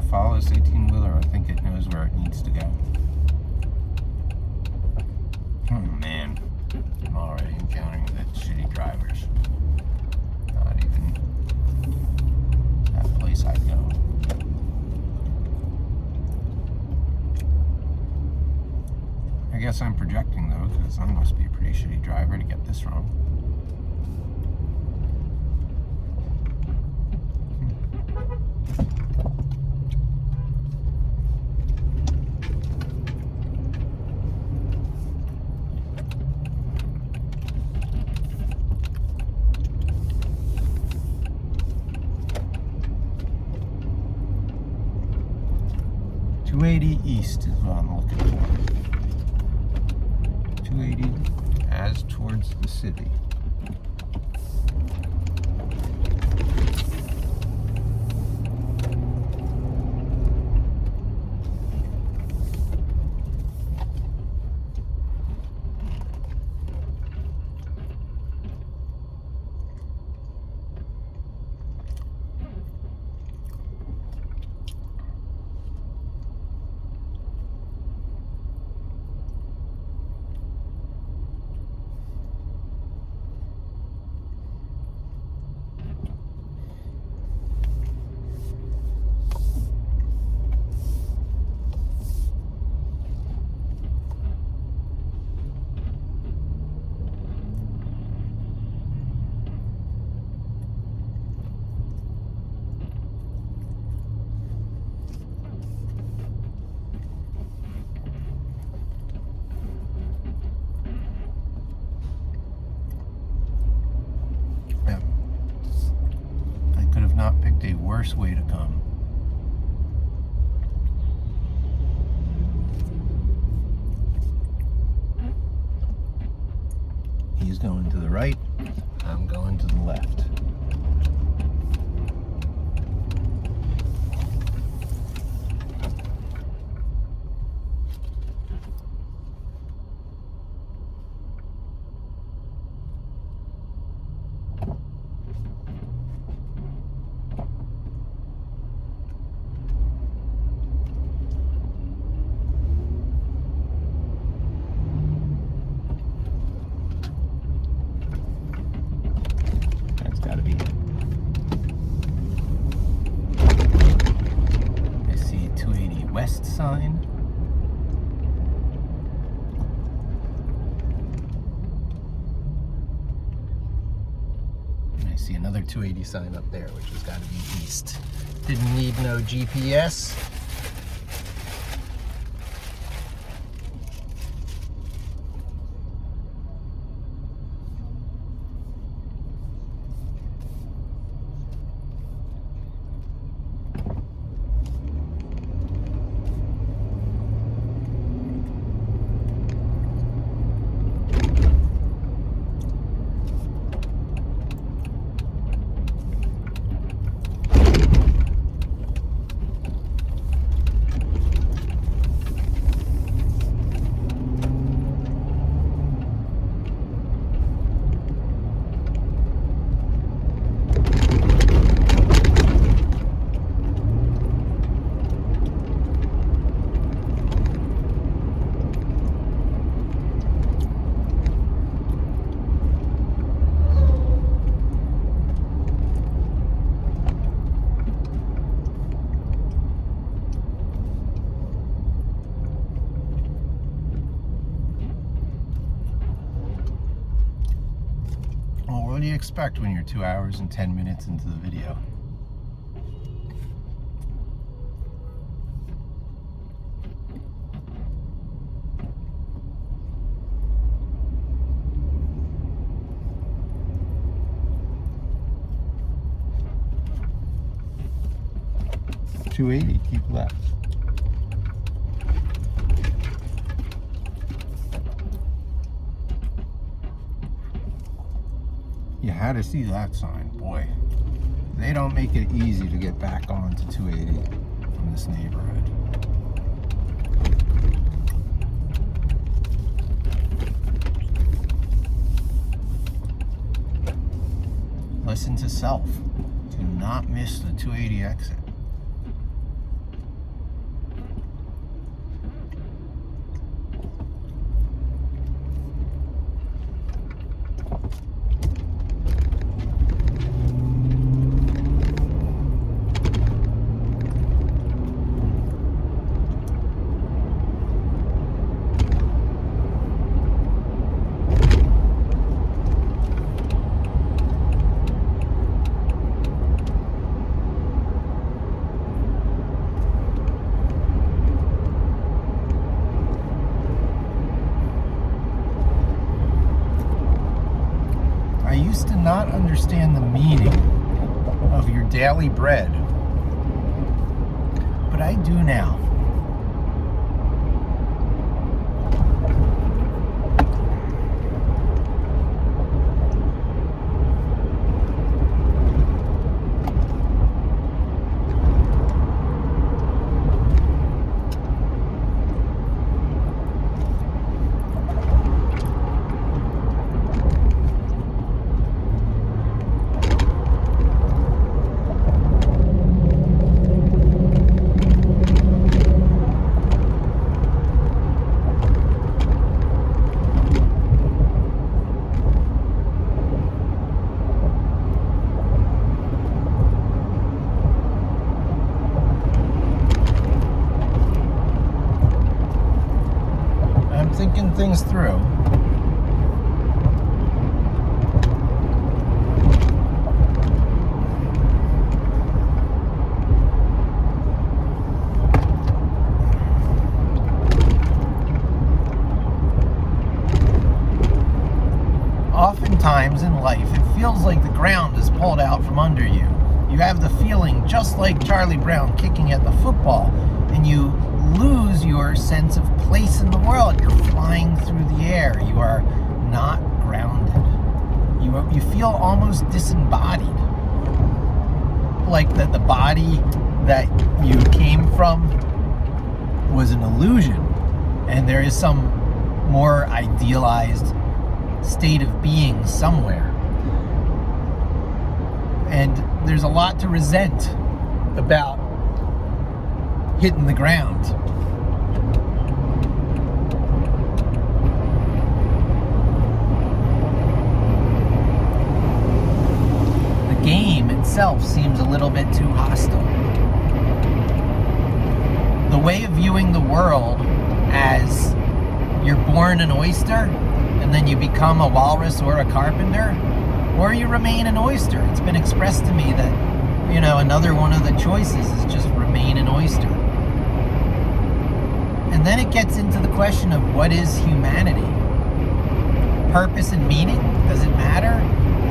Follow this 18-wheeler. I think it knows where it needs to go. Oh man, I'm already encountering the shitty drivers. Not even that place I go. I guess I'm projecting though, because I must be a pretty shitty driver to get this wrong. 280 east is what I'm looking for. 280 as towards the city. way to come. He's going to the right, I'm going to the left. Got to be. I see a 280 West sign. And I see another 280 sign up there, which has got to be east. Didn't need no GPS. What do you expect when you're 2 hours and 10 minutes into the video? .280, keep left. You had to see that sign, boy. They don't make it easy to get back onto 280 from this neighborhood. Listen to self. Do not miss the 280 exit. I used to not understand the meaning of your daily bread, but I do now. Thinking things through. Oftentimes in life, it feels like the ground is pulled out from under you. You have the feeling just like Charlie Brown kicking at the football, and you lose your sense of place in the world. You're flying through the air. You are not grounded. You feel almost disembodied. Like that the body that you came from was an illusion, and there is some more idealized state of being somewhere. And there's a lot to resent about hitting the ground. The game itself seems a little bit too hostile. The way of viewing the world as you're born an oyster and then you become a walrus or a carpenter, or you remain an oyster. It's been expressed to me that, another one of the choices is just remain an oyster. And then it gets into the question of what is humanity? Purpose and meaning? Does it matter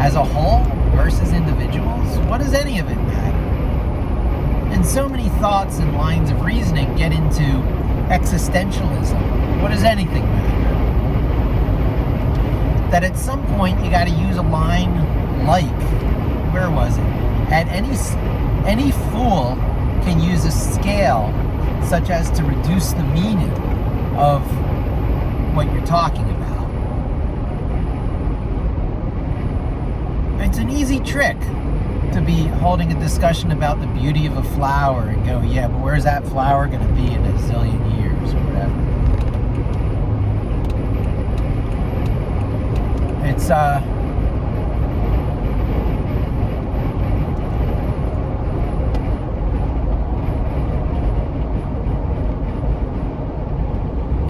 as a whole versus individuals? What does any of it matter? And so many thoughts and lines of reasoning get into existentialism. What does anything matter? That at some point you got to use a line like, where was it? At any fool can use a scale such as to reduce the meaning of what you're talking about. It's an easy trick to be holding a discussion about the beauty of a flower and go, yeah, but where's that flower going to be in a zillion years or whatever?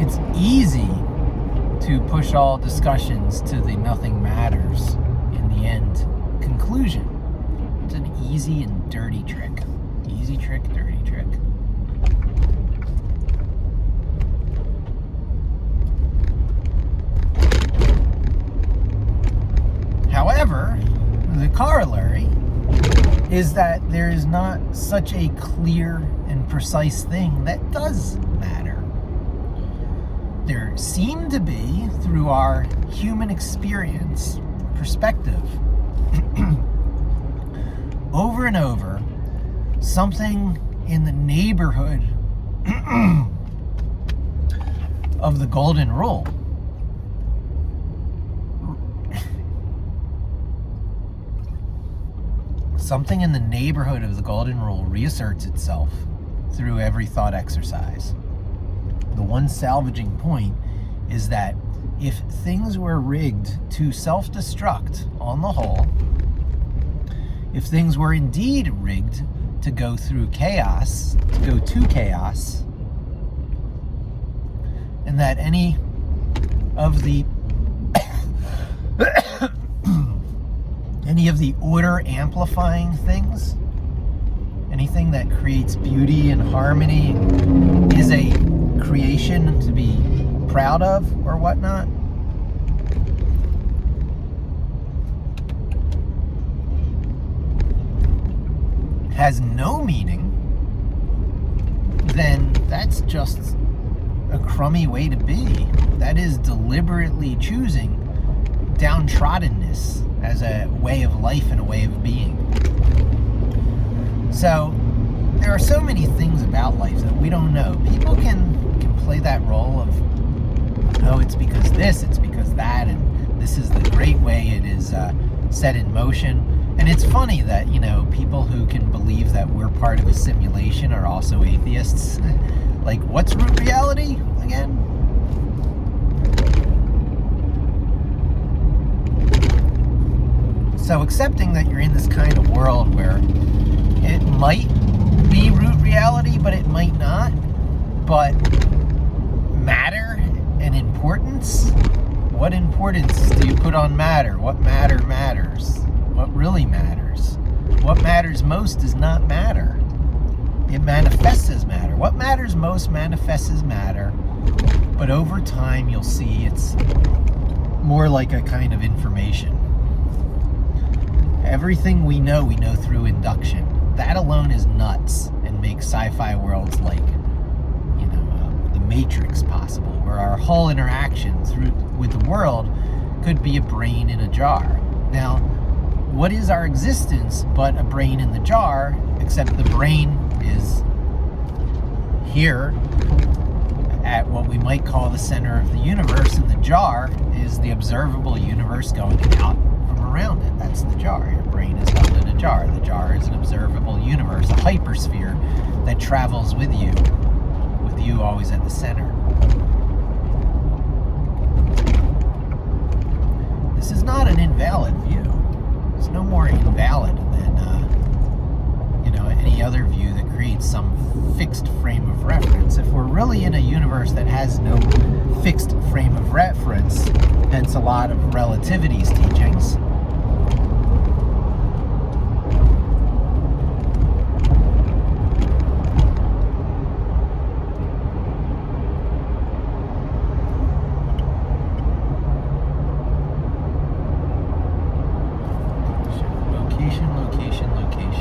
It's easy to push all discussions to the nothing matters in the end conclusion. It's an easy and dirty trick. Easy trick, dirty trick. However, the corollary is that there is not such a clear and precise thing that does matter. There seem to be, through our human experience perspective, over and over, something in the neighborhood of the golden rule. Something in the neighborhood of the golden rule reasserts itself through every thought exercise. The one salvaging point is that if things were rigged to self-destruct on the whole, if things were indeed rigged to go through chaos, to go to chaos, and that any of the order amplifying things, anything that creates beauty and harmony is a creation to be proud of or whatnot, has no meaning, then that's just a crummy way to be. That is deliberately choosing downtroddenness as a way of life and a way of being. So there are so many things about life that we don't know. People can play that role of, oh, it's because this, it's because that, and this is the great way it is set in motion. And it's funny that, people who can believe that we're part of a simulation are also atheists. Like, what's root reality again? So accepting that you're in this kind of world where it might be root reality, but it might not, but matter and importance, what importance do you put on matter? What matter matters? What really matters? What matters most does not matter. It manifests as matter. What matters most manifests as matter, but over time you'll see it's more like a kind of information. Everything we know through induction. that alone is nuts and makes sci-fi worlds like, the Matrix possible, where our whole interaction with the world could be a brain in a jar. Now, what is our existence but a brain in the jar, except the brain is here at what we might call the center of the universe, and the jar is the observable universe going out from around it. That's the jar. Your brain is held in a jar. The jar is an observable universe, a hypersphere that travels with you always at the center. This is not an invalid view. It's no more invalid than any other view that creates some fixed frame of reference. If we're really in a universe that has no fixed frame of reference, hence a lot of relativity's teachings, location.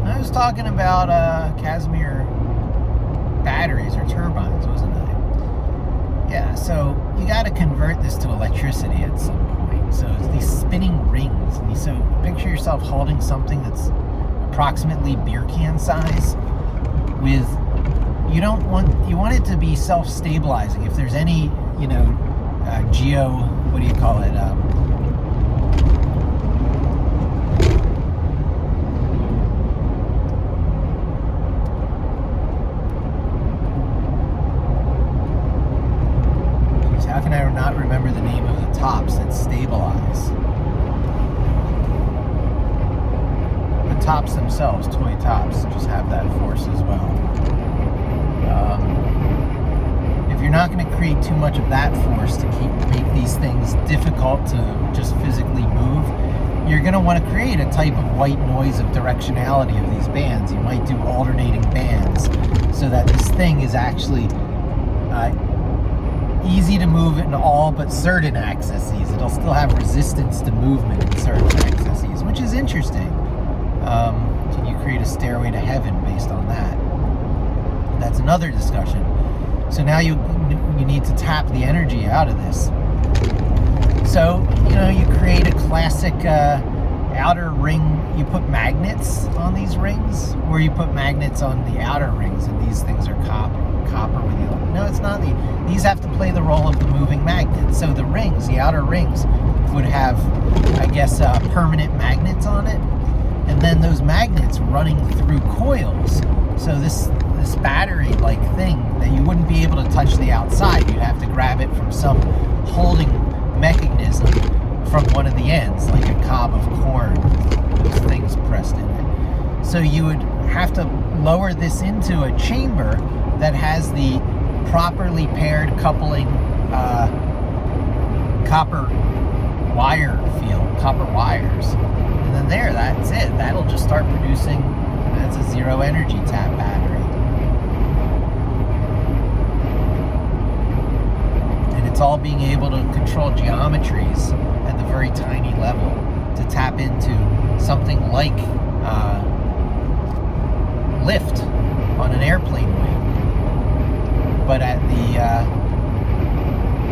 I was talking about Casimir batteries or turbines, wasn't I? Yeah, so you got to convert this to electricity at some point. So it's these spinning rings. And so picture yourself holding something that's approximately beer can size with, you want it to be self-stabilizing. If there's any, what do you call it? How can I not remember the name of the tops that stabilize? The tops themselves, toy tops, just have that force as well. If you're not going to create too much of that force to make these things difficult to just physically move, you're going to want to create a type of white noise of directionality of these bands. You might do alternating bands so that this thing is actually easy to move in all but certain axes. It'll still have resistance to movement in certain axes, which is interesting. Can you create a stairway to heaven based on that? That's another discussion. So now you need to tap the energy out of this. So, you create a classic outer ring. You put magnets on these rings, or you put magnets on the outer rings, and these things are copper with you. No, it's not. These have to play the role of the moving magnet. So the rings, the outer rings, would have, I guess, permanent magnets on it, and then those magnets running through coils. So this battery-like thing that you wouldn't be able to touch the outside. You'd have to grab it from some holding mechanism from one of the ends, like a cob of corn, those things pressed in it. So you would have to lower this into a chamber that has the properly paired coupling copper wires. And then that's it. That'll just start producing, that's a zero energy tap battery. And it's all being able to control geometries at the very tiny level to tap into something like lift on an airplane wing, but at the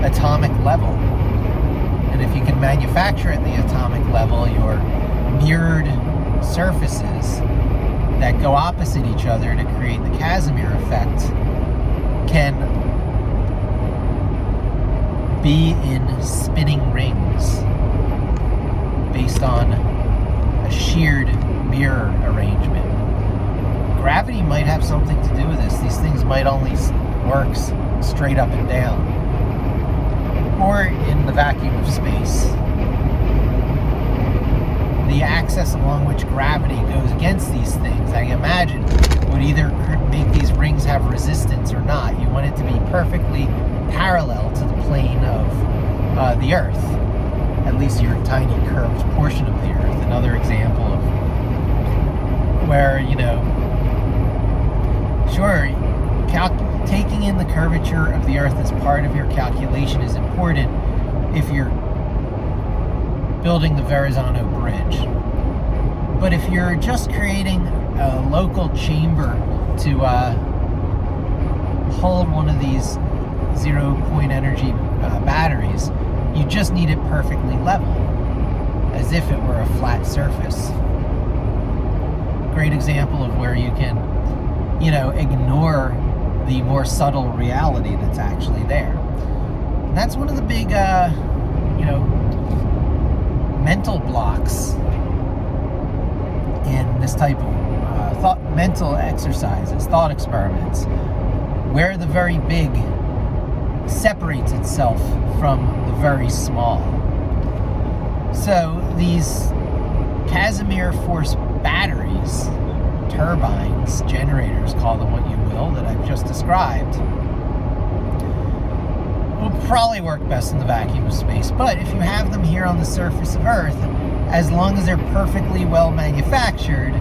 atomic level. And if you can manufacture at the atomic level your mirrored surfaces that go opposite each other to create the Casimir effect, can be in spinning rings based on a sheared mirror arrangement. Gravity might have something to do with this. These things might only work straight up and down, or in the vacuum of space. The axis along which gravity goes against these things, I imagine, would either make these rings have resistance or not. You want it to be perfectly parallel to the plane of the Earth, at least your tiny curved portion of the Earth. Another example of where, sure, taking in the curvature of the Earth as part of your calculation is important if you're building the Verrazano Bridge. But if you're just creating a local chamber to hold one of these zero-point energy batteries, you just need it perfectly level, as if it were a flat surface. Great example of where you can, ignore the more subtle reality that's actually there. And that's one of the big, mental blocks in this type of mental exercises, thought experiments, where the very big separates itself from the very small. So these Casimir force batteries, turbines, generators, call them what you will, that I've just described, will probably work best in the vacuum of space. But if you have them here on the surface of Earth, as long as they're perfectly well manufactured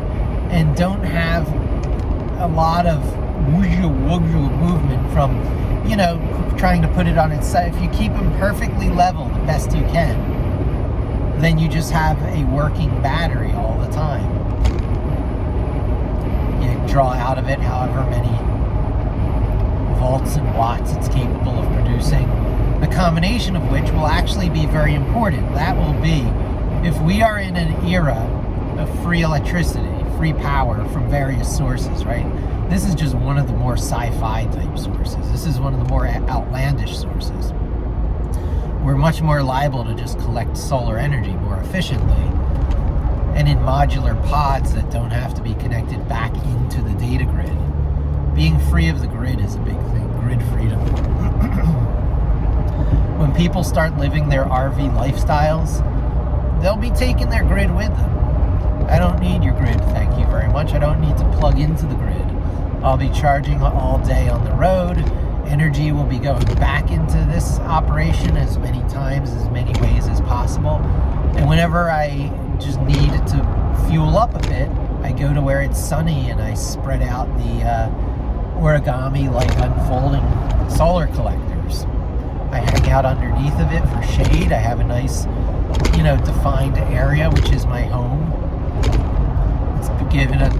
and don't have a lot of movement from, trying to put it on its side, if you keep them perfectly level the best you can, then you just have a working battery all the time. You draw out of it however many volts and watts it's capable of producing, the combination of which will actually be very important. That will be, if we are in an era of free electricity, free power from various sources, right? This is just one of the more sci-fi type sources. This is one of the more outlandish sources. We're much more liable to just collect solar energy more efficiently and in modular pods that don't have to be connected back into the data grid. Being free of the grid is a big thing, grid freedom. When people start living their RV lifestyles, they'll be taking their grid with them. I don't need your grid, thank you very much. I don't need to plug into the grid. I'll be charging all day on the road. Energy will be going back into this operation as many times, as many ways as possible. And whenever I just need to fuel up a bit, I go to where it's sunny and I spread out the origami-like unfolding solar collectors. I hang out underneath of it for shade. I have a nice, defined area, which is my home. It's given a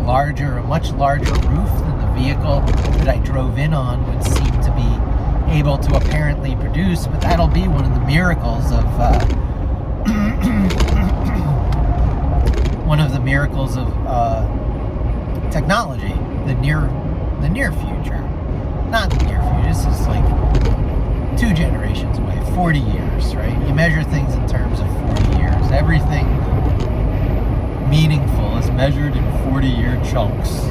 much larger roof than the vehicle that I drove in on would seem to be able to apparently produce, but that'll be one of the miracles of technology, the near future. Not the near future, this is like 2 generations away, 40 years, right? You measure things in terms of 40 years. Everything meaningful is measured in 40-year chunks.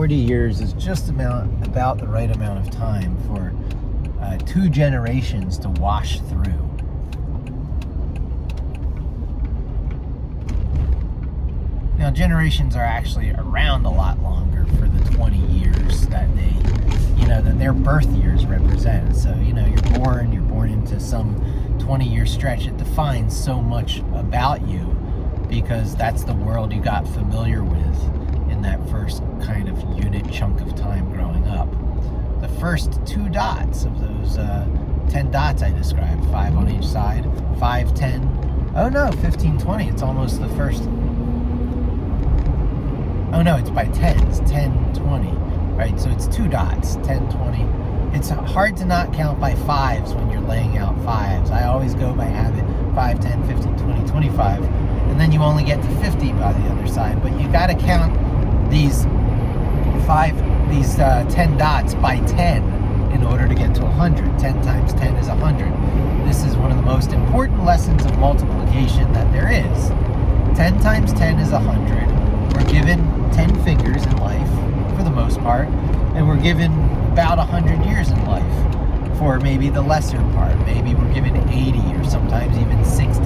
Years is just about the right amount of time for 2 generations to wash through. Now, generations are actually around a lot longer for the 20 years that that their birth years represent. So, you're born into some 20-year stretch. It defines so much about you because that's the world you got familiar with in that first kind of unit chunk of time growing up. The first 2 dots of those 10 dots I described, 5 on each side, 5, 10, oh no, 15, 20, it's almost the first, oh no, it's by 10s, 10, 20, right? So it's 2 dots, 10, 20. It's hard to not count by 5s when you're laying out 5s. I always go by habit, 5, 10, 15, 20, 25. and then you only get to 50 by the other side. But you got to count these 10 dots by 10 in order to get to 100. 10 times 10 is 100. This is one of the most important lessons of multiplication that there is. 10 times 10 is 100. We're given 10 fingers in life, for the most part, and we're given about 100 years in life for maybe the lesser part. Maybe we're given 80 or sometimes even 60.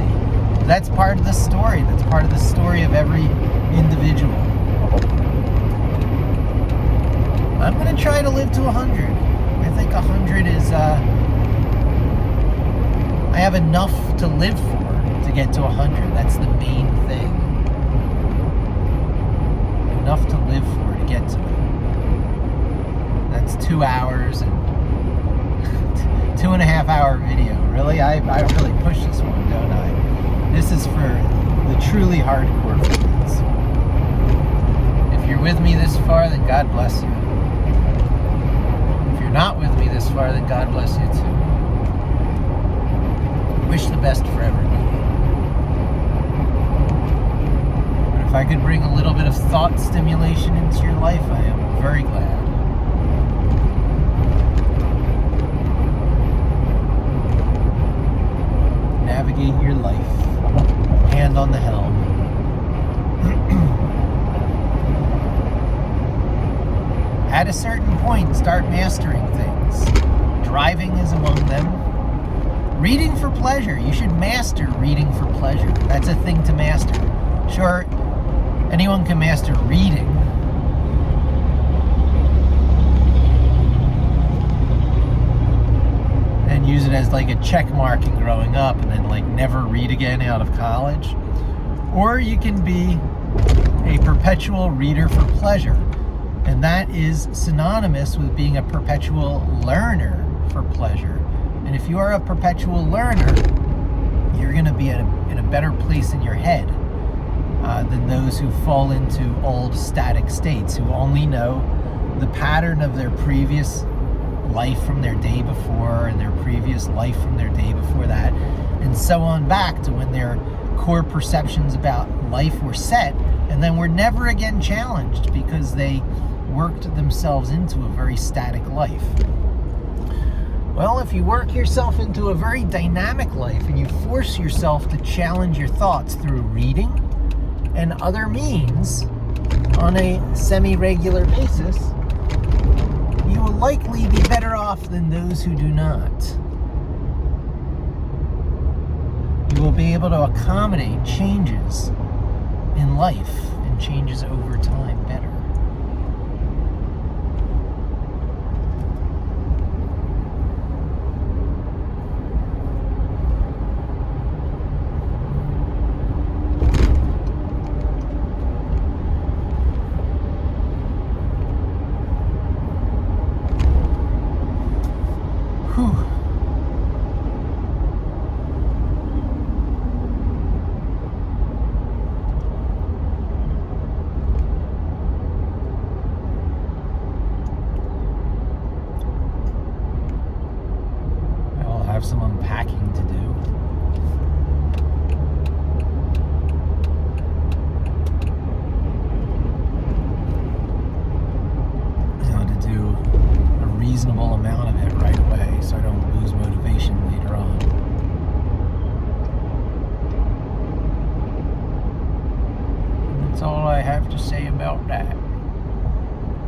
That's part of the story. That's part of the story of every individual. I'm going to try to live to 100. I think 100 is, I have enough to live for to get to 100. That's the main thing. Enough to live for to get to it. That's 2 hours and 2.5 hour video. Really? I really push this one, don't I? This is for the truly hardcore fans. If you're with me this far, then God bless you. If you're not with me this far, then God bless you too. Wish the best for everybody. But if I could bring a little bit of thought stimulation into your life, I am very glad. Navigate your life, hand on the helm. At a certain point, start mastering things. Driving is among them. Reading for pleasure. You should master reading for pleasure. That's a thing to master. Sure, anyone can master reading. And use it as like a check mark in growing up and then like never read again out of college. Or you can be a perpetual reader for pleasure. And that is synonymous with being a perpetual learner for pleasure. And if you are a perpetual learner, you're going to be in a better place in your head than those who fall into old static states, who only know the pattern of their previous life from their day before and their previous life from their day before that, and so on back to when their core perceptions about life were set, and then were never again challenged because they worked themselves into a very static life. Well, if you work yourself into a very dynamic life and you force yourself to challenge your thoughts through reading and other means on a semi-regular basis, you will likely be better off than those who do not. You will be able to accommodate changes in life and changes over time better. Some unpacking to do. To do a reasonable amount of it right away so I don't lose motivation later on. And that's all I have to say about that.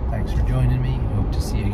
Thanks for joining me. Hope to see you again.